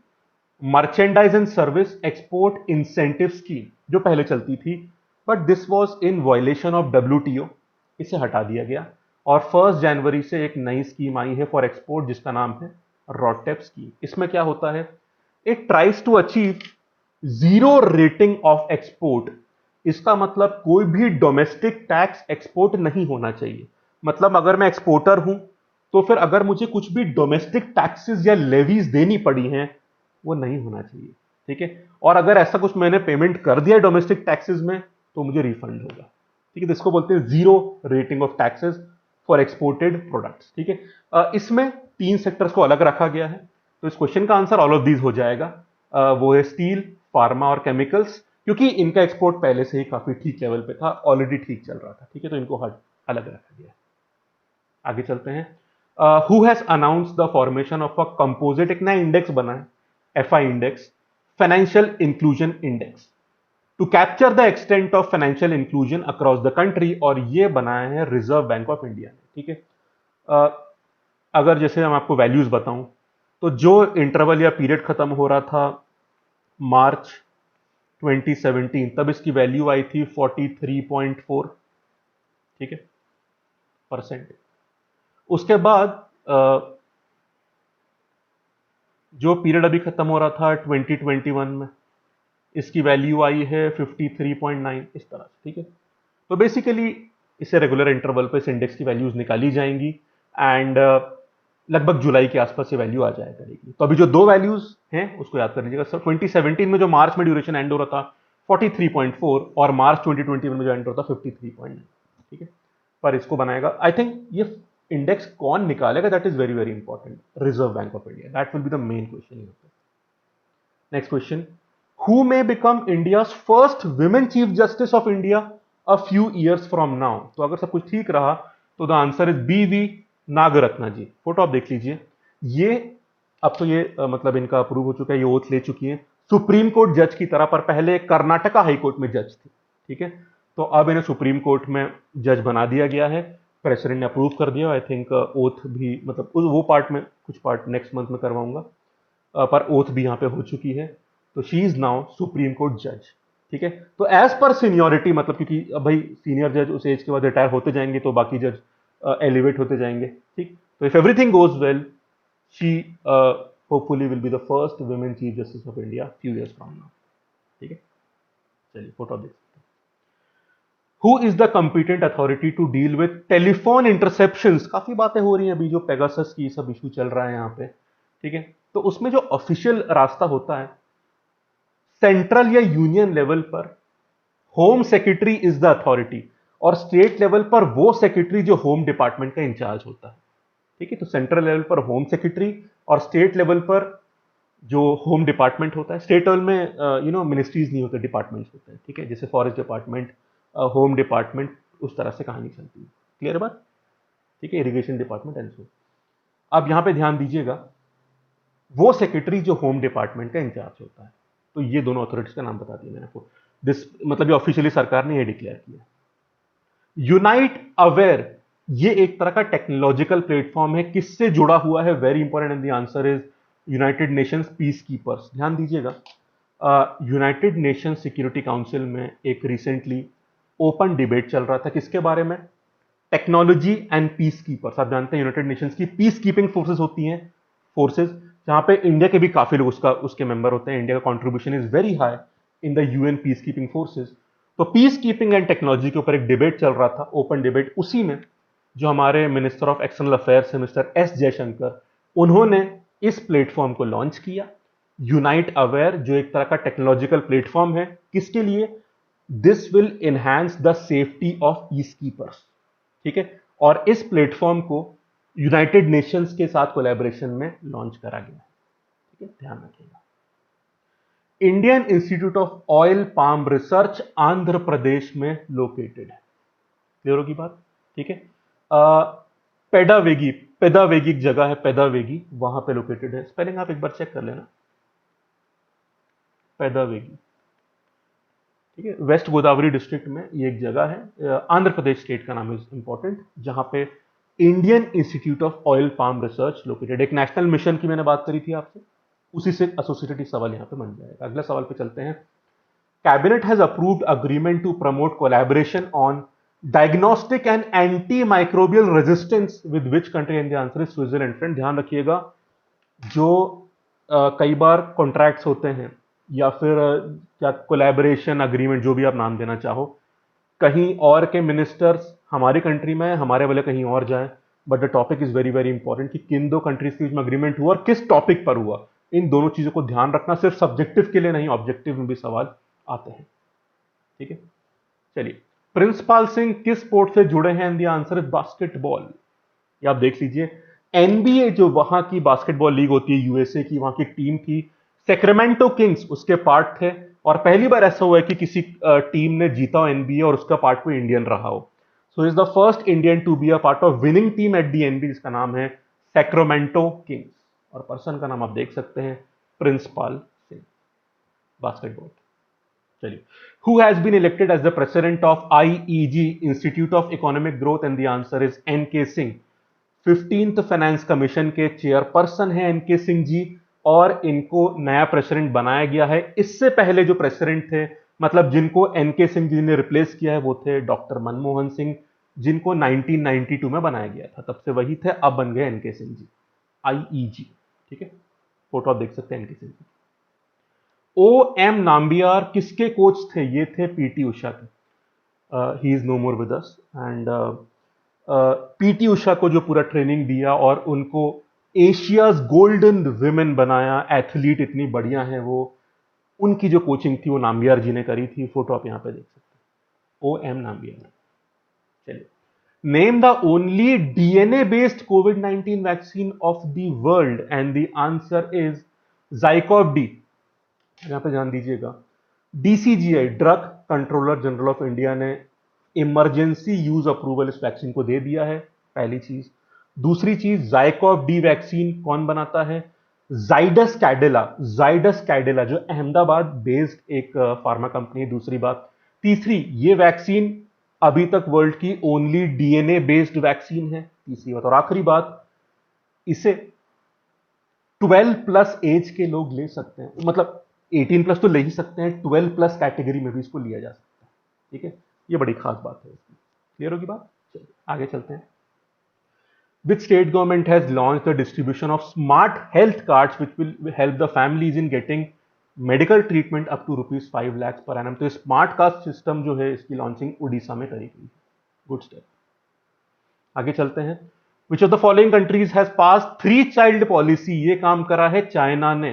Merchandise and service export incentive scheme जो पहले चलती थी, but this was in violation of WTO, इसे हटा दिया गया। और 1 जनवरी से एक नई स्कीम आई है फॉर एक्सपोर्ट, जिसका नाम है रॉडटेप स्कीम। इसमें क्या होता है? It tries to achieve zero rating of export. इसका मतलब कोई भी डोमेस्टिक टैक्स एक्सपोर्ट नहीं होना चाहिए। मतलब अगर मैं एक्सपोर्टर हूं, तो फिर अगर मुझे कुछ भी डोमेस्टिक टैक्सेस या लेवीज देनी पड़ी हैं, वो नहीं होना चाहिए। ठीक है, और अगर ऐसा कुछ मैंने पेमेंट कर दिया डोमेस्टिक टैक्सेस में, तो मुझे रिफंड होगा। ठीक है, तो इसको बोलते हैं zero rating of taxes for exported products. ठीक है, इसमें 3 सेक्टर्स को अलग रखा गया है। तो इस क्वेश्चन का आंसर ऑल ऑफ दीज हो जाएगा। वो है स्टील, फार्मा और केमिकल्स, क्योंकि इनका एक्सपोर्ट पहले से ही काफी ठीक लेवल पे था, ऑलरेडी ठीक चल रहा था। ठीक है, तो इनको अलग रखा गया है। आगे चलते हैं। Who has announce the formation of a composite, एक नया इंडेक्स बना है, FI index, financial inclusion index, to capture the extent of financial inclusion across the country, और ये बनाया है रिजर्व बैंक ऑफ इंडिया ने। ठीक है, अगर जैसे हम आपको वैल्यूज बताऊं, तो जो इंटरवल या पीरियड खत्म हो रहा था मार्च 2017, तब इसकी वैल्यू आई थी 43.4। ठीक है, परसेंट। उसके बाद जो पीरियड अभी खत्म हो रहा था 2021 में, इसकी वैल्यू आई है 53.9, इस तरह से। ठीक है, तो बेसिकली इसे रेगुलर इंटरवल पे इस इंडेक्स की वैल्यूज निकाली जाएंगी, एंड लगभग जुलाई के आसपास ये वैल्यू आ जाया करेगी। तो अभी जो दो वैल्यूज हैं उसको याद कर लीजिएगा। सर 2017 में जो मार्च में ड्यूरेशन एंड हो रहा था 43.4, और मार्च 2021 में जो एंड हो रहा था 53.9। ठीक है, पर इसको बनाएगा, आई थिंक ये इंडेक्स कौन निकालेगा, that is very very important. Reserve bank of India, that will be the main question यहाँ पे। Next question, who may become India first women chief justice of India a few years from now? तो अगर सब कुछ ठीक रहा तो the answer is BV Nagarathna ji. Photo आप देख लीजिए। ये अब तो ये मतलब इनका अप्रूव हो चुका है, ये ओथ ले चुकी है सुप्रीम कोर्ट जज की तरह, पर पहले कर्नाटका हाई कोर्ट में जज थी। ठीक है, तो अब इन्हें सुप्रीम कोर्ट में जज बना दिया गया है, प्रेसिडेंट ने अप्रूव कर दिया। आई थिंक ओथ भी, मतलब वो पार्ट में कुछ पार्ट नेक्स्ट मंथ में करवाऊंगा, पर ओथ भी यहाँ पे हो चुकी है। तो she is now supreme court जज। ठीक है, तो एज पर सीनियोरिटी, मतलब क्योंकि अब भाई सीनियर जज उस एज के बाद रिटायर होते जाएंगे, तो बाकी जज एलिवेट होते जाएंगे। ठीक, तो if everything goes well, she hopefully will be the first women chief justice of India few years from now. ठीक है, चलिए फोटो देख सकते हैं। Who is the competent authority to deal with telephone interceptions? काफी बातें हो रही हैं अभी, जो पेगासस की सब इशू चल रहा है यहाँ पे। ठीक है, तो उसमें जो ऑफिशियल रास्ता होता है, सेंट्रल या यूनियन लेवल पर home secretary is the authority, और स्टेट लेवल पर वो सेक्रेटरी जो होम डिपार्टमेंट का इंचार्ज होता है। ठीक है, तो सेंट्रल लेवल पर होम सेक्रेटरी, और स्टेट लेवल पर जो होम डिपार्टमेंट होता है। स्टेट लेवल में मिनिस्ट्रीज नहीं होते, डिपार्टमेंट्स होते हैं। ठीक है, जैसे फॉरेस्ट डिपार्टमेंट, होम डिपार्टमेंट, उस तरह से कहानी चलती है। क्लियर बात? ठीक है, इरिगेशन डिपार्टमेंट एंड सो। अब यहां पे ध्यान दीजिएगा, वो सेक्रेटरी जो होम डिपार्टमेंट का इंचार्ज होता है। तो ये दोनों अथॉरिटीज का नाम बता दिया मैंने आपको। दिस मतलब ये ऑफिशियली सरकार ने ये डिक्लेयर किया। यूनाइट अवेयर, ये एक तरह का टेक्नोलॉजिकल प्लेटफॉर्म है, किससे जुड़ा हुआ है? Very important, and the answer is United Nations peace keepers. ध्यान दीजिएगा, यूनाइटेड नेशन सिक्योरिटी काउंसिल में एक रिसेंटली ओपन डिबेट चल रहा था, किसके बारे में? Technology and peace keepers. आप जानते हैं यूनाइटेड नेशंस की पीस कीपिंग फोर्सेस होती हैं, फोर्सेस जहां पे इंडिया के भी काफी लोग उसके मेंबर होते हैं। इंडिया का contribution is very high in the UN peace keeping forces. तो पीस कीपिंग एंड टेक्नोलॉजी के ऊपर एक डिबेट चल रहा था, ओपन डिबेट। उसी में जो हमारे मिनिस्टर ऑफ एक्सटर्नल अफेयर्स है मिस्टर एस जयशंकर, उन्होंने इस प्लेटफॉर्म को लॉन्च किया, यूनाइट अवेयर, जो एक तरह का टेक्नोलॉजिकल प्लेटफॉर्म है। किसके लिए? This will enhance the safety of peace keepers, ठीक है। और इस प्लेटफॉर्म को यूनाइटेड नेशंस के साथ कोलैबोरेशन में लॉन्च करा गया है, ठीक है, ध्यान रखिएगा। Indian institute of oil palm research Andhra Pradesh में लोकेटेड है। क्लियर होगी बात, ठीक है। पेडावेगी, पेदावेगी एक जगह है, पेदावेगी, वहां पे लोकेटेड है। स्पेलिंग आप एक बार चेक कर लेना, पेदावेगी, ठीक है। वेस्ट गोदावरी डिस्ट्रिक्ट में ये एक जगह है, आंध्र प्रदेश स्टेट का नाम है इंपॉर्टेंट, जहां पे Indian institute of oil palm research located. एक नेशनल मिशन की मैंने बात करी थी आपसे, उसी से एसोसिएटेड सवाल यहां पे बन जाएगा। अगले सवाल पे चलते हैं। Cabinet has approved agreement to promote collaboration on diagnostic and anti microbial resistance with which country? And the answer is Switzerland. Friend ध्यान रखिएगा, जो कई बार कॉन्ट्रैक्ट्स होते हैं या फिर क्या कोलैबोरेशन अग्रीमेंट, जो भी आप नाम देना चाहो, कहीं और के मिनिस्टर्स हमारी कंट्री में, हमारे वाले कहीं और जाएं, but the topic is very very important कि किन दो कंट्रीज के बीच में अग्रीमेंट हुआ और किस टॉपिक पर हुआ। इन दोनों चीजों को ध्यान रखना, सिर्फ सब्जेक्टिव के लिए नहीं, ऑब्जेक्टिव में भी सवाल आते हैं, ठीक है। चलिए, प्रिंसपाल सिंह किस स्पोर्ट से जुड़े हैं? The answer is basketball. ये आप देख लीजिए, एनबीए जो वहां की बास्केटबॉल लीग होती है यूएसए की, वहां की टीम थी सैक्रामेंटो किंग्स, उसके पार्ट थे। और पहली बार ऐसा हुआ है कि किसी टीम ने जीता हो एनबीए और उसका पार्ट कोई इंडियन रहा हो। So is the first Indian to be a part of winning team at the NBA, जिसका नाम है सैक्रामेंटो किंग्स। और पर्सन का नाम आप देख सकते हैं, प्रिंसपाल सिंह, बास्केटबॉल। चलिए, who has been elected as the president of IEG, institute of economic growth? And the answer is NK Singh. 15th finance commission के चेयरपर्सन हैं एनके सिंह जी, और इनको नया प्रेसिडेंट बनाया गया है। इससे पहले जो प्रेसिडेंट थे, मतलब जिनको एनके सिंह जी ने रिप्लेस किया है, वो थे डॉक्टर मनमोहन सिंह, जिनको 1992 में बनाया गया था। तब से वही थे, अब बन गए एनके सिंह जी, आईईजी, ठीक है। फोटो आप देख सकते हैं NK Singh ji. O M Nambiar किसके कोच थे? ये थे पीटी उषा के। He is no more with us. And PT Usha को जो पूरा ट्रेनिंग दिया और उनको एशियाज गोल्डन विमेन बनाया, एथलीट इतनी बढ़िया है वो, उनकी जो कोचिंग थी वो नाम्बियार जी ने करी थी। फोटो आप यहां पे देख सकते हैं, ओ एम नाम्बियार। चलिए, name the only DNA based COVID 19 vaccine of the world? And the answer is ZyCoV D. यहां पे ध्यान दीजिएगा, DCGI, drug controller general of India ने इमरजेंसी यूज अप्रूवल इस वैक्सीन को दे दिया है, पहली चीज। दूसरी चीज, ज़ाइकोव डी वैक्सीन कौन बनाता है? जाइडस कैडिला, जाइडस कैडिला जो अहमदाबाद बेस्ड एक फार्मा कंपनी है, दूसरी बात। तीसरी, ये वैक्सीन अभी तक वर्ल्ड की ओनली डीएनए बेस्ड वैक्सीन है, तीसरी बात। और आखिरी बात, इसे 12 प्लस एज के लोग ले सकते हैं, मतलब 18 प्लस तो ले ही सकते हैं, 12 प्लस कैटेगरी में भी इसको लिया जा सकता है, ठीक है। ये बड़ी खास बात है इसकी। क्लियर होगी बात? चलिए आगे चलते हैं। Which state government has launched the distribution of smart health cards which will help the families in getting medical treatment up to rupees 5 lakhs per annum? तो स्मार्ट कार्ड सिस्टम जो है, इसकी लॉन्चिंग उड़ीसा में करी गई। Good step. आगे चलते हैं। Which of the following countries has pass 3 child policy? ये काम करा है चाइना ने।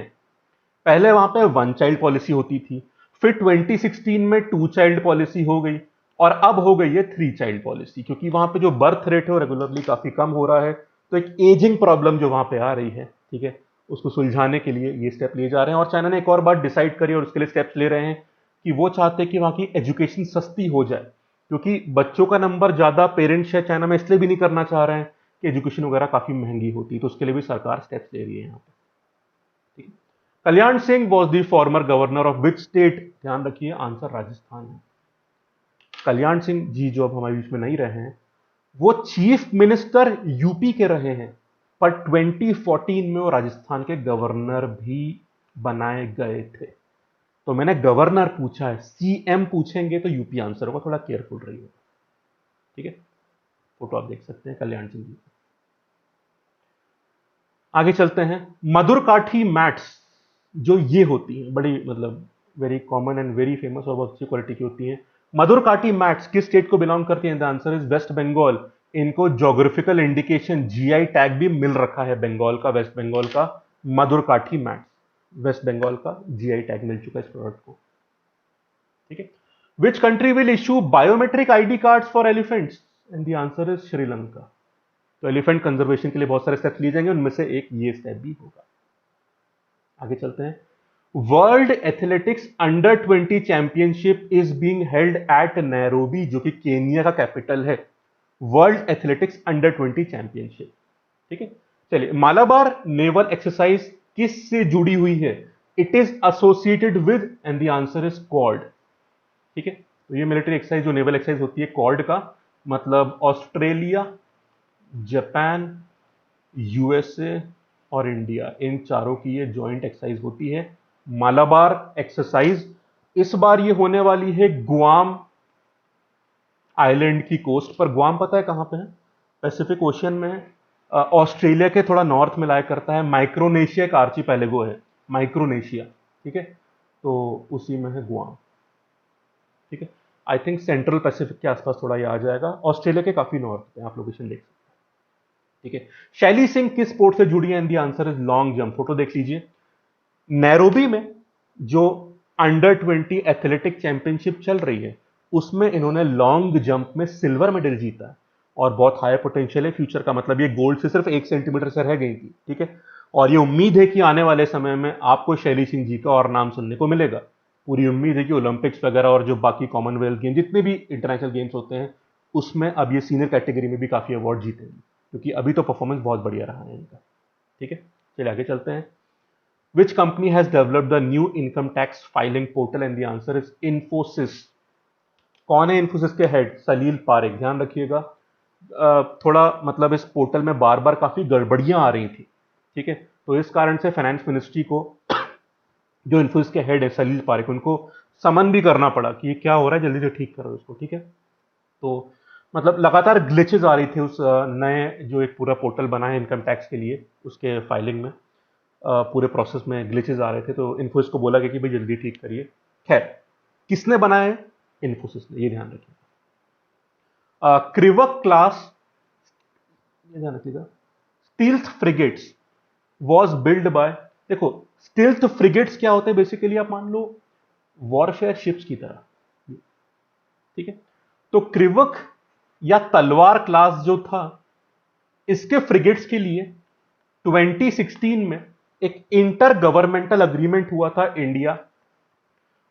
पहले वहां पे 1 चाइल्ड पॉलिसी होती थी, फिर 2016 में 2 चाइल्ड पॉलिसी हो गई, और अब हो गई है 3 चाइल्ड पॉलिसी, क्योंकि वहां पे जो बर्थ रेट है वो रेगुलरली काफी कम हो रहा है। तो एक एजिंग प्रॉब्लम जो वहां पे आ रही है, ठीक है, उसको सुलझाने के लिए ये स्टेप लिए जा रहे हैं। और चाइना ने एक और बात डिसाइड करी और उसके लिए स्टेप्स ले रहे हैं कि वो चाहते हैं कि वहां की एजुकेशन सस्ती हो जाए, क्योंकि बच्चों का नंबर ज्यादा पेरेंट्स है चाइना में, इसलिए भी नहीं करना चाह रहे हैं कि एजुकेशन वगैरह काफी महंगी होती है। तो उसके लिए भी सरकार स्टेप्स ले रही है यहाँ पे, ठीक है। Kalyan Singh was the former governor of which state? ध्यान रखिए, आंसर राजस्थान है। कल्याण सिंह जी जो अब हमारे बीच में नहीं रहे हैं, वो चीफ मिनिस्टर यूपी के रहे हैं, पर 2014 में वो राजस्थान के गवर्नर भी बनाए गए थे। तो मैंने गवर्नर पूछा है, सीएम पूछेंगे तो यूपी आंसर होगा, थोड़ा केयरफुल रहिए, ठीक है। फोटो आप देख सकते हैं कल्याण सिंह जी। आगे चलते हैं। मधुरकाठी मैट्स जो ये होती हैं, बड़ी मतलब very common and very famous और बहुत अच्छी क्वालिटी की होती हैं, मधुरकाटी मैट्स किस स्टेट को बिलोंग करती है? The answer is West Bengal. इनको ज्योग्राफिकल इंडिकेशन जीआई टैग भी मिल रखा है, बंगाल का, वेस्ट बंगाल का। मधुरकाठी मैट्स, वेस्ट बंगाल का जीआई टैग मिल चुका है इस प्रोडक्ट को। ठीक है। Which country will issue biometric ID cards for elephants? And the answer is Sri Lanka. तो एलिफेंट कंजर्वेशन के लिए बहुत सारे स्टेप्स लिए जाएंगे, उनमें से एक ये स्टेप भी होगा। आगे चलते हैं। World athletics under 20 championship is being held at Nairobi, जो कि केनिया का कैपिटल है। World athletics under 20 championship. ठीक है। चलिए, मालाबार नेवल एक्सरसाइज किस से जुड़ी हुई है? It is associated with, and the answer is quad. ठीक है। तो ये मिलिट्री एक्सरसाइज जो नेवल एक्सरसाइज होती है, क्वाड का मतलब ऑस्ट्रेलिया, जापान, यूएसए और इंडिया, इन चारों की ये ज्वाइंट एक्सरसाइज होती है, मालाबार एक्सरसाइज। इस बार ये होने वाली है गुआम आइलैंड की कोस्ट पर। गुआम पता है कहां पे है? पैसिफिक ओशियन में है, ऑस्ट्रेलिया के थोड़ा नॉर्थ में लाया करता है। माइक्रोनेशिया एक आर्चिपेलागो है, माइक्रोनेशिया। ठीक है। तो उसी में है गुआम। ठीक है। आई थिंक सेंट्रल पैसिफिक के आसपास थोड़ा ये आ जाएगा, ऑस्ट्रेलिया के काफी नॉर्थ पे आप लोकेशन देख सकते हैं। ठीक है। शैली सिंह किस स्पोर्ट से जुड़ी है? And the answer is long jump. Photo देख लीजिए। नैरोबी में जो अंडर 20 एथलेटिक चैंपियनशिप चल रही है, उसमें इन्होंने लॉन्ग जंप में सिल्वर मेडल जीता है और बहुत हाई पोटेंशियल है फ्यूचर का। मतलब ये गोल्ड से सिर्फ 1 सेंटीमीटर से रह गई थी। ठीक है। और ये उम्मीद है कि आने वाले समय में आपको शैली सिंह जी का और नाम सुनने को मिलेगा। पूरी उम्मीद है कि ओलंपिक्स वगैरह और जो बाकी कॉमनवेल्थ गेम, जितने भी इंटरनेशनल गेम्स होते हैं, उसमें अब ये सीनियर कैटेगरी में भी काफी अवार्ड जीतेंगे, क्योंकि अभी तो परफॉर्मेंस बहुत बढ़िया रहा है इनका। ठीक है। चलिए आगे चलते हैं। Which company has developed the new income tax filing portal? And the answer is Infosys. कौन है इन्फोसिस के हेड? सलील पारेख। ध्यान रखिएगा, थोड़ा मतलब इस पोर्टल में बार बार काफी गड़बड़ियां आ रही थी। ठीक है। तो इस कारण से फाइनेंस मिनिस्ट्री को जो इन्फोसिस के हेड है सलील पारेख, उनको समन भी करना पड़ा कि ये क्या हो रहा है, जल्दी से ठीक करो इसको। ठीक है। तो मतलब लगातार ग्लिचेस आ रही थी उस नए जो एक पूरा पोर्टल बना है इनकम टैक्स के लिए, उसके फाइलिंग में पूरे प्रोसेस में ग्लिचेस आ रहे थे। तो इन्फोसिस को बोला गया कि भाई जल्दी ठीक करिए। खैर, किसने बनाया है? इन्फोसिस ने, ये ध्यान रखिए। क्रिवक क्लास, ये ध्यान रखिएगा, stealth frigates was build by. देखो, स्टील्थ फ्रिगेट्स क्या होते हैं? बेसिकली आप मान लो वॉरफेयर शिप्स की तरह। ठीक है। तो क्रिवक या तलवार क्लास जो था, इसके फ्रिगेट्स के लिए 2016 में एक इंटर गवर्नमेंटल अग्रीमेंट हुआ था इंडिया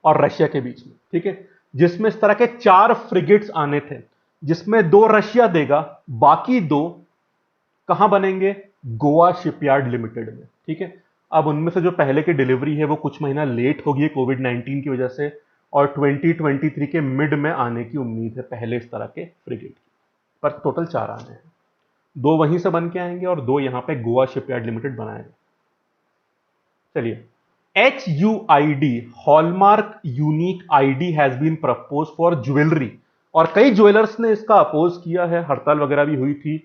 और रशिया के बीच में। ठीक है। जिसमें इस तरह के 4 फ्रिगेट्स आने थे, जिसमें 2 रशिया देगा, बाकी 2 कहां बनेंगे? गोवा शिपयार्ड लिमिटेड में। ठीक है। अब उनमें से जो पहले की डिलीवरी है वो कुछ महीना लेट होगी कोविड-19 की वजह से, और 2023 के मिड में आने की उम्मीद है पहले इस तरह के फ्रिगेट की। पर टोटल 4 आने हैं, 2 वहीं से बन के आएंगे और 2 यहां पे गोवा शिपयार्ड लिमिटेड बनाएगा। चलिए, HUID, hallmark unique ID has been propose for jewellery, और कई ज्वेलर्स ने इसका अपोज किया है, हड़ताल वगैरह भी हुई थी।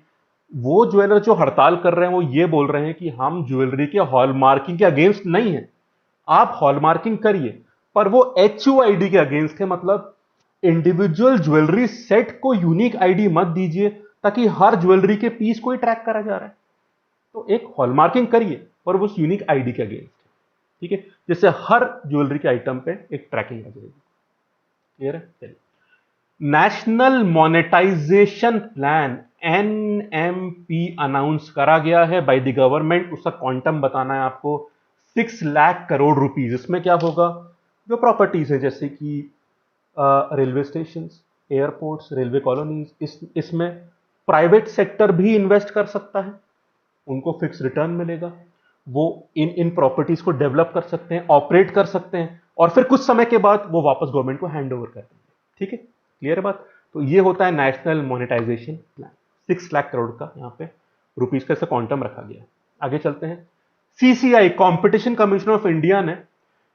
वो ज्वेलर जो हड़ताल कर रहे हैं वो ये बोल रहे हैं कि हम ज्वेलरी के हॉलमार्किंग के अगेंस्ट नहीं है, आप हॉलमार्किंग करिए, पर वो HUID के अगेंस्ट है। मतलब इंडिविजुअल ज्वेलरी सेट को यूनिक आईडी मत दीजिए, ताकि हर ज्वेलरी के पीस को ही ट्रैक करा जा रहा है। तो एक हॉलमार्किंग करिए, पर वो उस यूनिक आईडी के अगेंस्ट। ठीक है। जिससे हर ज्वेलरी के आइटम पे एक ट्रैकिंग आ जाएगी। क्लियर है? चलिए, national monetisation plan NMP announce करा गया है बाय द गवर्नमेंट। उसका क्वांटम बताना है आपको, 6 लाख करोड़ रुपीज। इसमें क्या होगा? जो प्रॉपर्टीज है, जैसे कि railway station, airports, railway colonies, इसमें प्राइवेट सेक्टर भी इन्वेस्ट कर सकता है, उनको फिक्स रिटर्न मिलेगा, वो इन इन प्रॉपर्टीज को डेवलप कर सकते हैं, ऑपरेट कर सकते हैं, और फिर कुछ समय के बाद वो वापस गवर्नमेंट को हैंड ओवर कर देंगे। ठीक है। क्लियर है बात? तो ये होता है national monetisation plan. 6 lakh crore का यहाँ पे रुपीज का ऐसा क्वांटम रखा गया। आगे चलते हैं। CCI, competition commission of India ने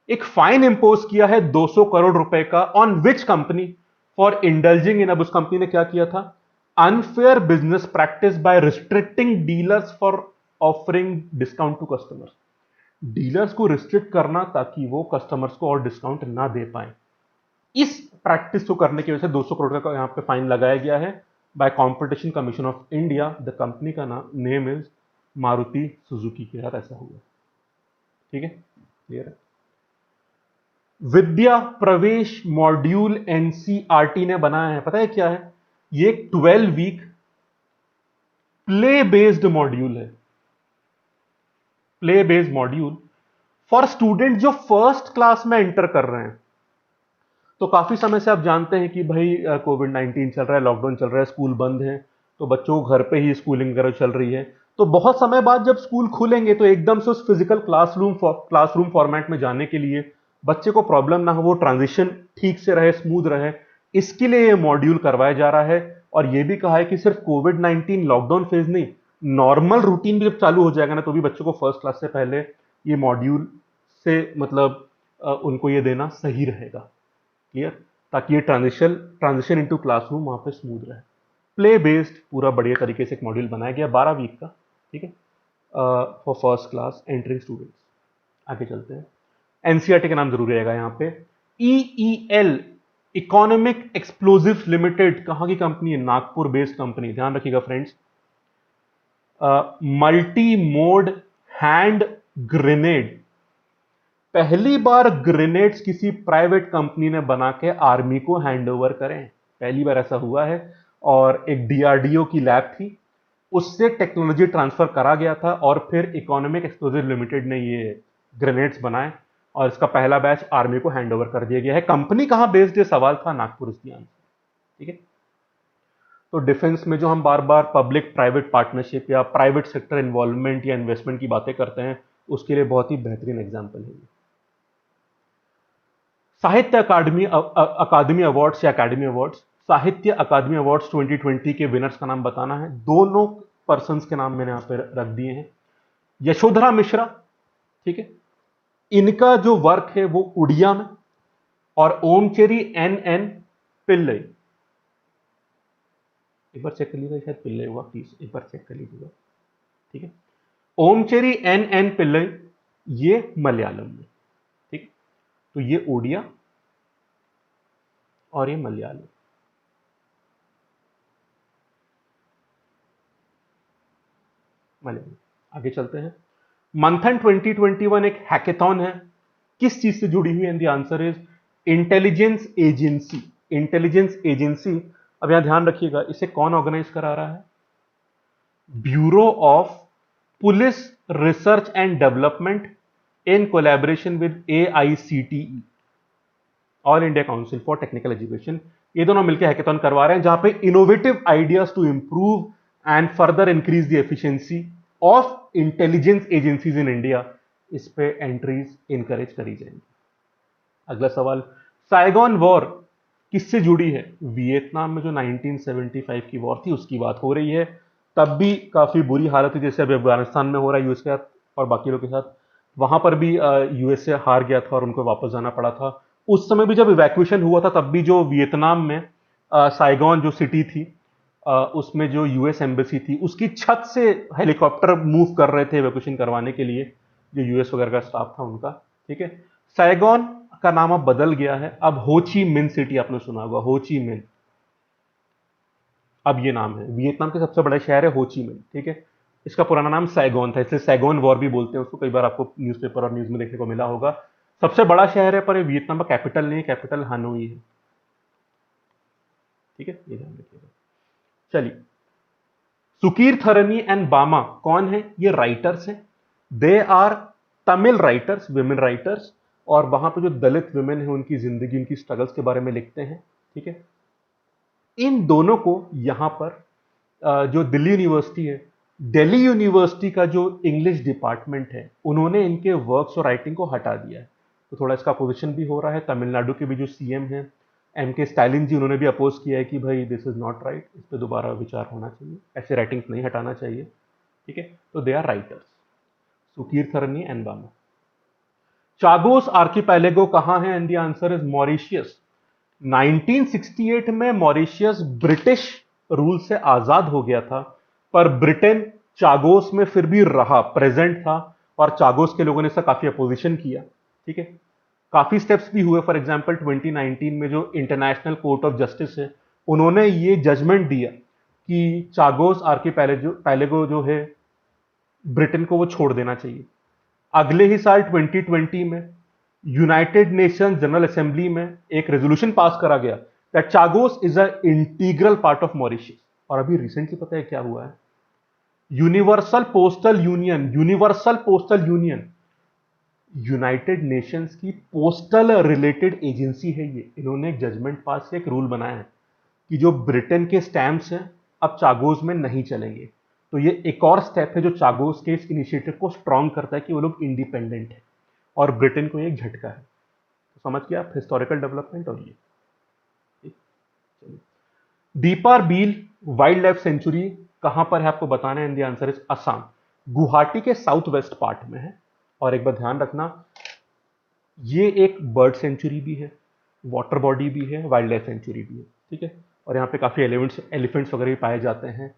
एक फाइन इंपोज किया है 200 करोड़ रुपए का, on which company for indulging in. अब उस कंपनी ने क्या किया था? Unfair business practice by restricting dealers for offering discount to customers. Dealers को रिस्ट्रिक्ट करना ताकि वो कस्टमर्स को और डिस्काउंट ना दे पाए। इस प्रैक्टिस को करने की वजह से 200 करोड़ का यहां पे फाइन लगाया गया है by competition commission of India. The company का नाम नेम इज मारुति सुजुकी के साथ ऐसा हुआ। ठीक है, क्लियर है। विद्या प्रवेश मॉड्यूल एनसीईआरटी ने बनाया है, पता है क्या है? ये 12 वीक प्ले बेस्ड मॉड्यूल है। Play based module for student जो फर्स्ट क्लास में एंटर कर रहे हैं। तो काफी समय से आप जानते हैं कि भाई कोविड-19 चल रहा है, लॉकडाउन चल रहा है, स्कूल बंद है, तो बच्चों को घर पे ही स्कूलिंग वगैरह चल रही है। तो बहुत समय बाद जब स्कूल खुलेंगे तो एकदम से उस फिजिकल क्लासरूम फॉर्मेट में जाने के लिए बच्चे को प्रॉब्लम ना हो, वो ट्रांजिशन ठीक से रहे, स्मूथ रहे, इसके लिए ये मॉड्यूल करवाया जा रहा है। और ये भी कहा है कि सिर्फ कोविड-19 लॉकडाउन फेज नहीं, नॉर्मल रूटीन भी जब चालू हो जाएगा ना, तो भी बच्चों को फर्स्ट क्लास से पहले ये मॉड्यूल से मतलब उनको ये देना सही रहेगा। क्लियर? ताकि ये ट्रांजिशन इनटू क्लासरूम वहां पे स्मूथ रहे। प्ले बेस्ड पूरा बढ़िया तरीके से एक मॉड्यूल बनाया गया 12 वीक का। ठीक है, for first class entering students. आगे चलते हैं। एनसीईआरटी का नाम जरूर रहेगा यहाँ पे। ईईएल इकोनॉमिक एक्सप्लोजिव्स लिमिटेड कहाँ की कंपनी है? Nagpur based company. ध्यान रखिएगा friends. Multi mode hand grenade, पहली बार ग्रेनेड्स किसी प्राइवेट कंपनी ने बना के आर्मी को हैंडओवर करें, पहली बार ऐसा हुआ है। और एक डीआरडीओ की लैब थी, उससे टेक्नोलॉजी ट्रांसफर करा गया था और फिर इकोनॉमिक एक्सप्लोजिव लिमिटेड ने ये ग्रेनेड्स बनाए और इसका पहला बैच आर्मी को हैंडओवर कर दिया गया है। कंपनी कहां बेस्ड है सवाल था, नागपुर इसकी आंसर। ठीक है, तो डिफेंस में जो हम बार बार पब्लिक प्राइवेट पार्टनरशिप या प्राइवेट सेक्टर इन्वॉल्वमेंट या इन्वेस्टमेंट की बातें करते हैं, उसके लिए बहुत ही बेहतरीन एग्जाम्पल है। साहित्य अकादमी अवार्ड्स या अकादमी अवार्ड्स, साहित्य अकादमी अवार्ड्स 2020 के विनर्स का नाम बताना है। दोनों पर्संस के नाम मैंने यहां पर रख दिए हैं। यशोधरा मिश्रा, ठीक है, इनका जो वर्क है वो उड़िया में, और ओमचेरी एन एन पिल्लई, एक बार चेक कर लीजिएगा, शायद पिल्लई हुआ, प्लीज एक बार चेक कर लीजिएगा। ठीक है, ओमचेरी एन एन पिल्लई, ये मलयालम में। ठीक, तो ये ओडिया और ये मलयालम। मलयालम। आगे चलते हैं। मंथन 2021 एक हैकेथॉन है, किस चीज से जुड़ी हुई है? The answer is intelligence agency. Intelligence agency, अब यहां ध्यान रखिएगा, इसे कौन ऑर्गेनाइज करा रहा है? Bureau of police research and development in collaboration with AICTE, all India council for technical education. ये दोनों मिलकर हैकेथॉन करवा रहे हैं जहां पे innovative ideas to improve and further increase the efficiency of intelligence agencies in India, इस पे एंट्रीज इंकरेज करी जाएंगी। अगला सवाल, साइगॉन वॉर किससे जुड़ी है? वियतनाम में जो 1975 की वॉर थी उसकी बात हो रही है। तब भी काफी बुरी हालत थी, जैसे अभी अफगानिस्तान में हो रहा है यूएस के साथ और बाकी लोग के साथ। वहां पर भी यूएसए हार गया था और उनको वापस जाना पड़ा था। उस समय भी जब इवैक्यूएशन हुआ था, तब भी जो वियतनाम में साइगॉन जो सिटी थी, उसमें जो यूएस एम्बेसी थी, उसकी छत से हेलीकॉप्टर मूव कर रहे थे इवैक्यूएशन करवाने के लिए, जो यूएस वगैरह का स्टाफ था उनका। ठीक है, साइगॉन का नाम अब बदल गया है, अब हो ची मिन सिटी, आपने सुना होगा, हो ची मिन अब ये नाम है। वियतनाम के सबसे बड़ा शहर है हो ची मिन। ठीक है, इसका पुराना नाम सैगोन था, इसलिए सैगोन वॉर भी बोलते हैं उसको। कई बार आपको न्यूज़पेपर और न्यूज में देखने को मिला होगा। सबसे बड़ा शहर है, पर ये वियतनाम का कैपिटल नहीं है, कैपिटल हानोई है। ठीक है, ये ध्यान रखिएगा। चलिए, सुकीर थरनी एंड बामा कौन है? ये राइटर्स हैं। They are Tamil writers, women writers, और वहां पे जो दलित विमेन है उनकी जिंदगी, उनकी स्ट्रगल्स के बारे में लिखते हैं। ठीक है, इन दोनों को यहां पर जो दिल्ली यूनिवर्सिटी है, दिल्ली यूनिवर्सिटी का जो इंग्लिश डिपार्टमेंट है, उन्होंने इनके वर्क्स और राइटिंग को हटा दिया है। तो थोड़ा इसका अपोजिशन भी हो रहा है। तमिलनाडु के भी जो सीएम है MK स्टालिन जी, उन्होंने भी अपोज किया है कि भाई दिस इज नॉट राइट, इस पर दोबारा विचार होना चाहिए, ऐसे राइटिंग्स नहीं हटाना चाहिए। ठीक है, तो दे आर राइटर्स, सुकीर थरनी एंड बामा। चागोस आर्किपेलेगो कहां है? And the answer is Mauritius. 1968 में मॉरिशियस ब्रिटिश रूल से आजाद हो गया था, पर ब्रिटेन चागोस में फिर भी रहा, प्रेजेंट था, और चागोस के लोगों ने इसका काफी अपोजिशन किया। ठीक है, काफी स्टेप्स भी हुए। फॉर एग्जांपल 2019 में जो इंटरनेशनल कोर्ट ऑफ जस्टिस है, उन्होंने ये जजमेंट दिया कि चागोस आर्किपेलागो जो है ब्रिटेन को वो छोड़ देना चाहिए। अगले ही साल 2020 में यूनाइटेड नेशंस जनरल असेंबली में एक रेजोल्यूशन पास करा गया that Chagos is a integral part of Mauritius. और अभी रिसेंटली पता है क्या हुआ है? Universal postal union United Nations की पोस्टल रिलेटेड एजेंसी है ये, इन्होंने एक जजमेंट पास से एक रूल बनाया है कि जो ब्रिटेन के स्टैंप्स हैं अब चागोस में नहीं चलेंगे। तो ये एक और स्टेप है जो चागोस के इस इनिशिएटिव को स्ट्रांग करता है कि वो लोग इंडिपेंडेंट है और ब्रिटेन को ये एक झटका है। तो समझ गया आप हिस्टोरिकल डेवलपमेंट। और ये दीपार बील वाइल्ड लाइफ सेंचुरी कहां पर है आपको बताना है। In the answer is Assam, Guwahati के साउथ वेस्ट पार्ट में है। और एक बात ध्यान रखना, ये एक बर्ड सेंचुरी भी है, वाटर बॉडी भी है, वाइल्ड लाइफ सेंचुरी भी है, ठीक है। और यहाँ पे काफी एलिफेंट्स वगैरह भी पाए जाते हैं।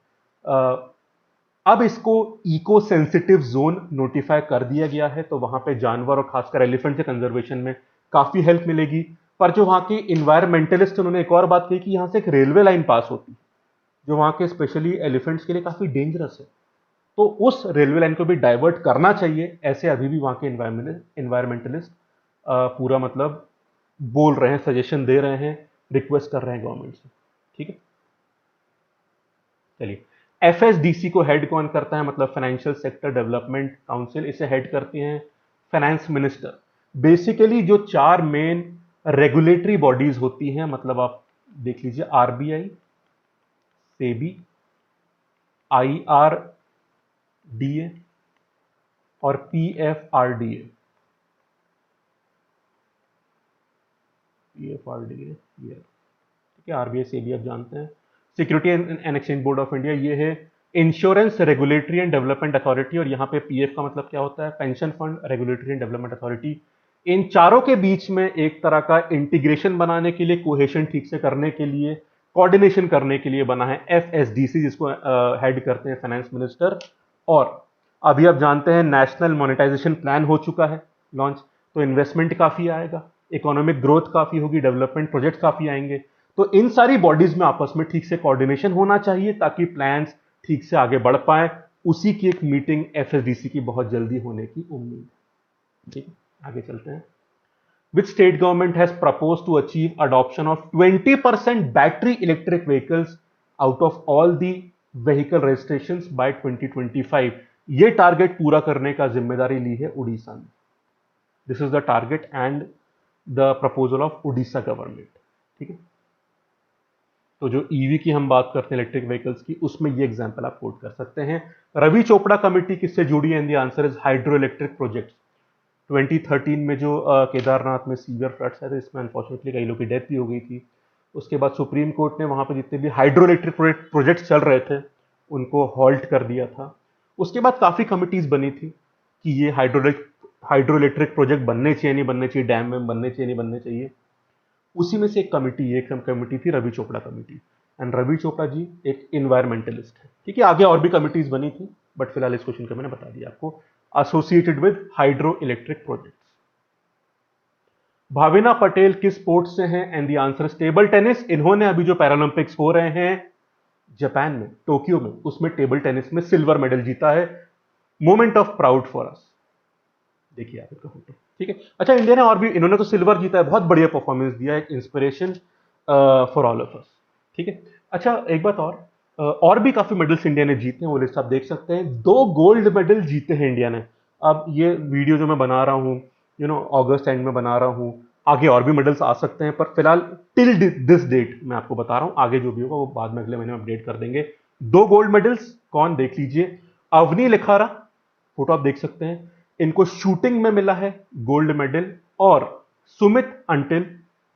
अब इसको इको सेंसिटिव जोन नोटिफाई कर दिया गया है, तो वहां पे जानवर और खासकर एलिफेंट के कंजर्वेशन में काफी हेल्प मिलेगी। पर जो वहां के इन्वायरमेंटलिस्ट उन्होंने एक और बात कही कि यहां से एक रेलवे लाइन पास होती है जो वहां के स्पेशली एलिफेंट्स के लिए काफी डेंजरस है, तो उस रेलवे लाइन को भी डाइवर्ट करना चाहिए, ऐसे अभी भी वहां के इन्वायरमेंटलिस्ट पूरा मतलब बोल रहे हैं, सजेशन दे रहे हैं, रिक्वेस्ट कर रहे हैं गवर्नमेंट से, ठीक है। चलिए, एफएसडीसी को हेड कौन करता है? मतलब फाइनेंशियल सेक्टर डेवलपमेंट काउंसिल, इसे हेड करती हैं फाइनेंस मिनिस्टर। बेसिकली जो चार मेन रेगुलेटरी बॉडीज होती हैं, मतलब आप देख लीजिए, आरबीआई, सेबी, आईआरडीए और पीएफआरडीए। ठीक है, आरबीआई सेबी आप जानते हैं। Security and exchange board of India, ये है insurance regulatory and development authority. और यहाँ पे पीएफ का मतलब क्या होता है? Pension fund regulatory and development authority. इन चारों के बीच में एक तरह का इंटीग्रेशन बनाने के लिए, कोहेशन ठीक से करने के लिए, कोऑर्डिनेशन करने के लिए बना है एफएसडीसी, जिसको हेड करते हैं फाइनेंस मिनिस्टर। और अभी आप जानते हैं नेशनल मोनेटाइजेशन प्लान हो चुका है लॉन्च, तो इन्वेस्टमेंट काफी आएगा, इकोनॉमिक ग्रोथ काफी होगी, डेवलपमेंट प्रोजेक्ट काफी आएंगे। तो इन सारी बॉडीज में आपस में ठीक से कोऑर्डिनेशन होना चाहिए ताकि प्लान्स ठीक से आगे बढ़ पाए। उसी की एक मीटिंग एफएसडीसी की बहुत जल्दी होने की उम्मीद है, ठीक है। आगे चलते हैं। Which state government has proposed to achieve adoption of 20% battery electric vehicles out of all the vehicle registrations by 2025? ये टारगेट पूरा करने का जिम्मेदारी ली है उड़ीसा ने। This is the target and the proposal of Orissa government, ठीक है। तो जो ईवी की हम बात करते हैं, इलेक्ट्रिक व्हीकल्स की, उसमें ये एग्जांपल आप कोट कर सकते हैं। रवि चोपड़ा कमेटी किससे जुड़ी है? In the answer is hydro electric project. 2013 में जो केदारनाथ में सीवियर फ्लड्स आए थे, इसमें अनफॉर्चुनेटली कई लोगों की डेथ भी हो गई थी। उसके बाद सुप्रीम कोर्ट ने वहां पर जितने भी हाइड्रो इलेक्ट्रिक प्रोजेक्ट्स चल रहे थे उनको हॉल्ट कर दिया था। उसके बाद काफी कमिटीज बनी थी कि ये हाइड्रो इलेक्ट्रिक प्रोजेक्ट बनने चाहिए नहीं बनने चाहिए, डैम में बनने चाहिए नहीं बनने चाहिए। उसी में से एक कमिटी थी रवि चोपड़ा कमेटी। एंड रवि चोपड़ा जी एक इन्वायरमेंटलिस्ट है, ठीक है। आगे और भी कमिटीज बनी थी, बट फिलहाल इस क्वेश्चन का मैंने बता दिया आपको, associated with hydro electric projects. Bhavina Patel किस स्पोर्ट से हैं? And the answer is table tennis. इन्होंने अभी जो पैरालंपिक्स हो रहे हैं जापान में, टोक्यो में, उसमें टेबल टेनिस में सिल्वर मेडल जीता है। Moment of proud for us, देखिए आप इसका फोटो, ठीक है। अच्छा, इंडिया ने और भी, इन्होंने तो सिल्वर जीता है, बहुत बढ़िया परफॉर्मेंस दिया है, inspiration for all of us, ठीक है। अच्छा, एक बात और भी काफी मेडल्स इंडिया ने जीते हैं, वो लिस्ट आप देख सकते हैं। 2 गोल्ड मेडल जीते हैं इंडिया ने। अब ये वीडियो जो मैं बना रहा हूं, अगस्त एंड में बना रहा हूं, आगे और भी मेडल्स आ सकते हैं, पर फिलहाल टिल दिस डेट मैं आपको बता रहा हूं, आगे जो भी होगा वो बाद में अगले महीने में अपडेट कर देंगे। 2 गोल्ड मेडल्स कौन? देख लीजिए, अवनी लिखारा, फोटो आप देख सकते हैं, इनको शूटिंग में मिला है गोल्ड मेडल, और सुमित अंटिल,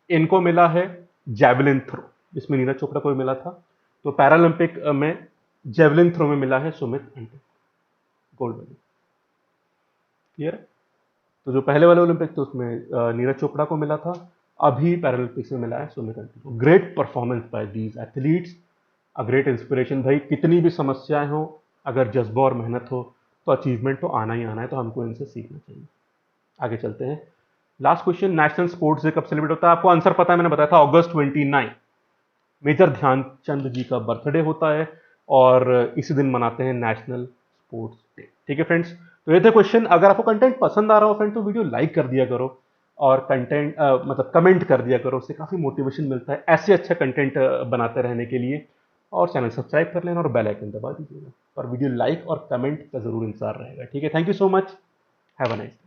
इनको मिला है जैवलिन थ्रो, जिसमें नीरज चोपड़ा को भी मिला था। तो पैरालंपिक में जैवलिन थ्रो में मिला है Sumit until gold medal, clear है। तो जो पहले वाले ओलंपिक थे उसमें नीरज चोपड़ा को मिला था, अभी पैरालंपिक्स में मिला है सुमित अंटिल को। Great performance by these athletes, a great inspiration. भाई कितनी भी समस्याएं हो, अगर जज्बा और मेहनत हो तो अचीवमेंट तो आना ही आना है, तो हमको इनसे सीखना चाहिए। आगे चलते हैं। Last question, national sports day कब सेलिब्रेट होता है? आपको आंसर पता है, मैंने बताया था अगस्त 29, मेजर ध्यानचंद जी का बर्थडे होता है और इसी दिन मनाते हैं नेशनल स्पोर्ट्स डे। ठीक है फ्रेंड्स, तो ये थे क्वेश्चन। अगर आपको कंटेंट पसंद आ रहा हो फ्रेंड तो वीडियो लाइक कर दिया करो और कंटेंट मतलब कमेंट कर दिया करो, उससे काफ़ी मोटिवेशन मिलता है ऐसे अच्छा कंटेंट बनाते रहने के लिए। और चैनल सब्सक्राइब कर लेना और बेल आइकन दबा दीजिएगा, और वीडियो लाइक और कमेंट का जरूर इंतजार रहेगा। ठीक है, thank you so much, have a nice.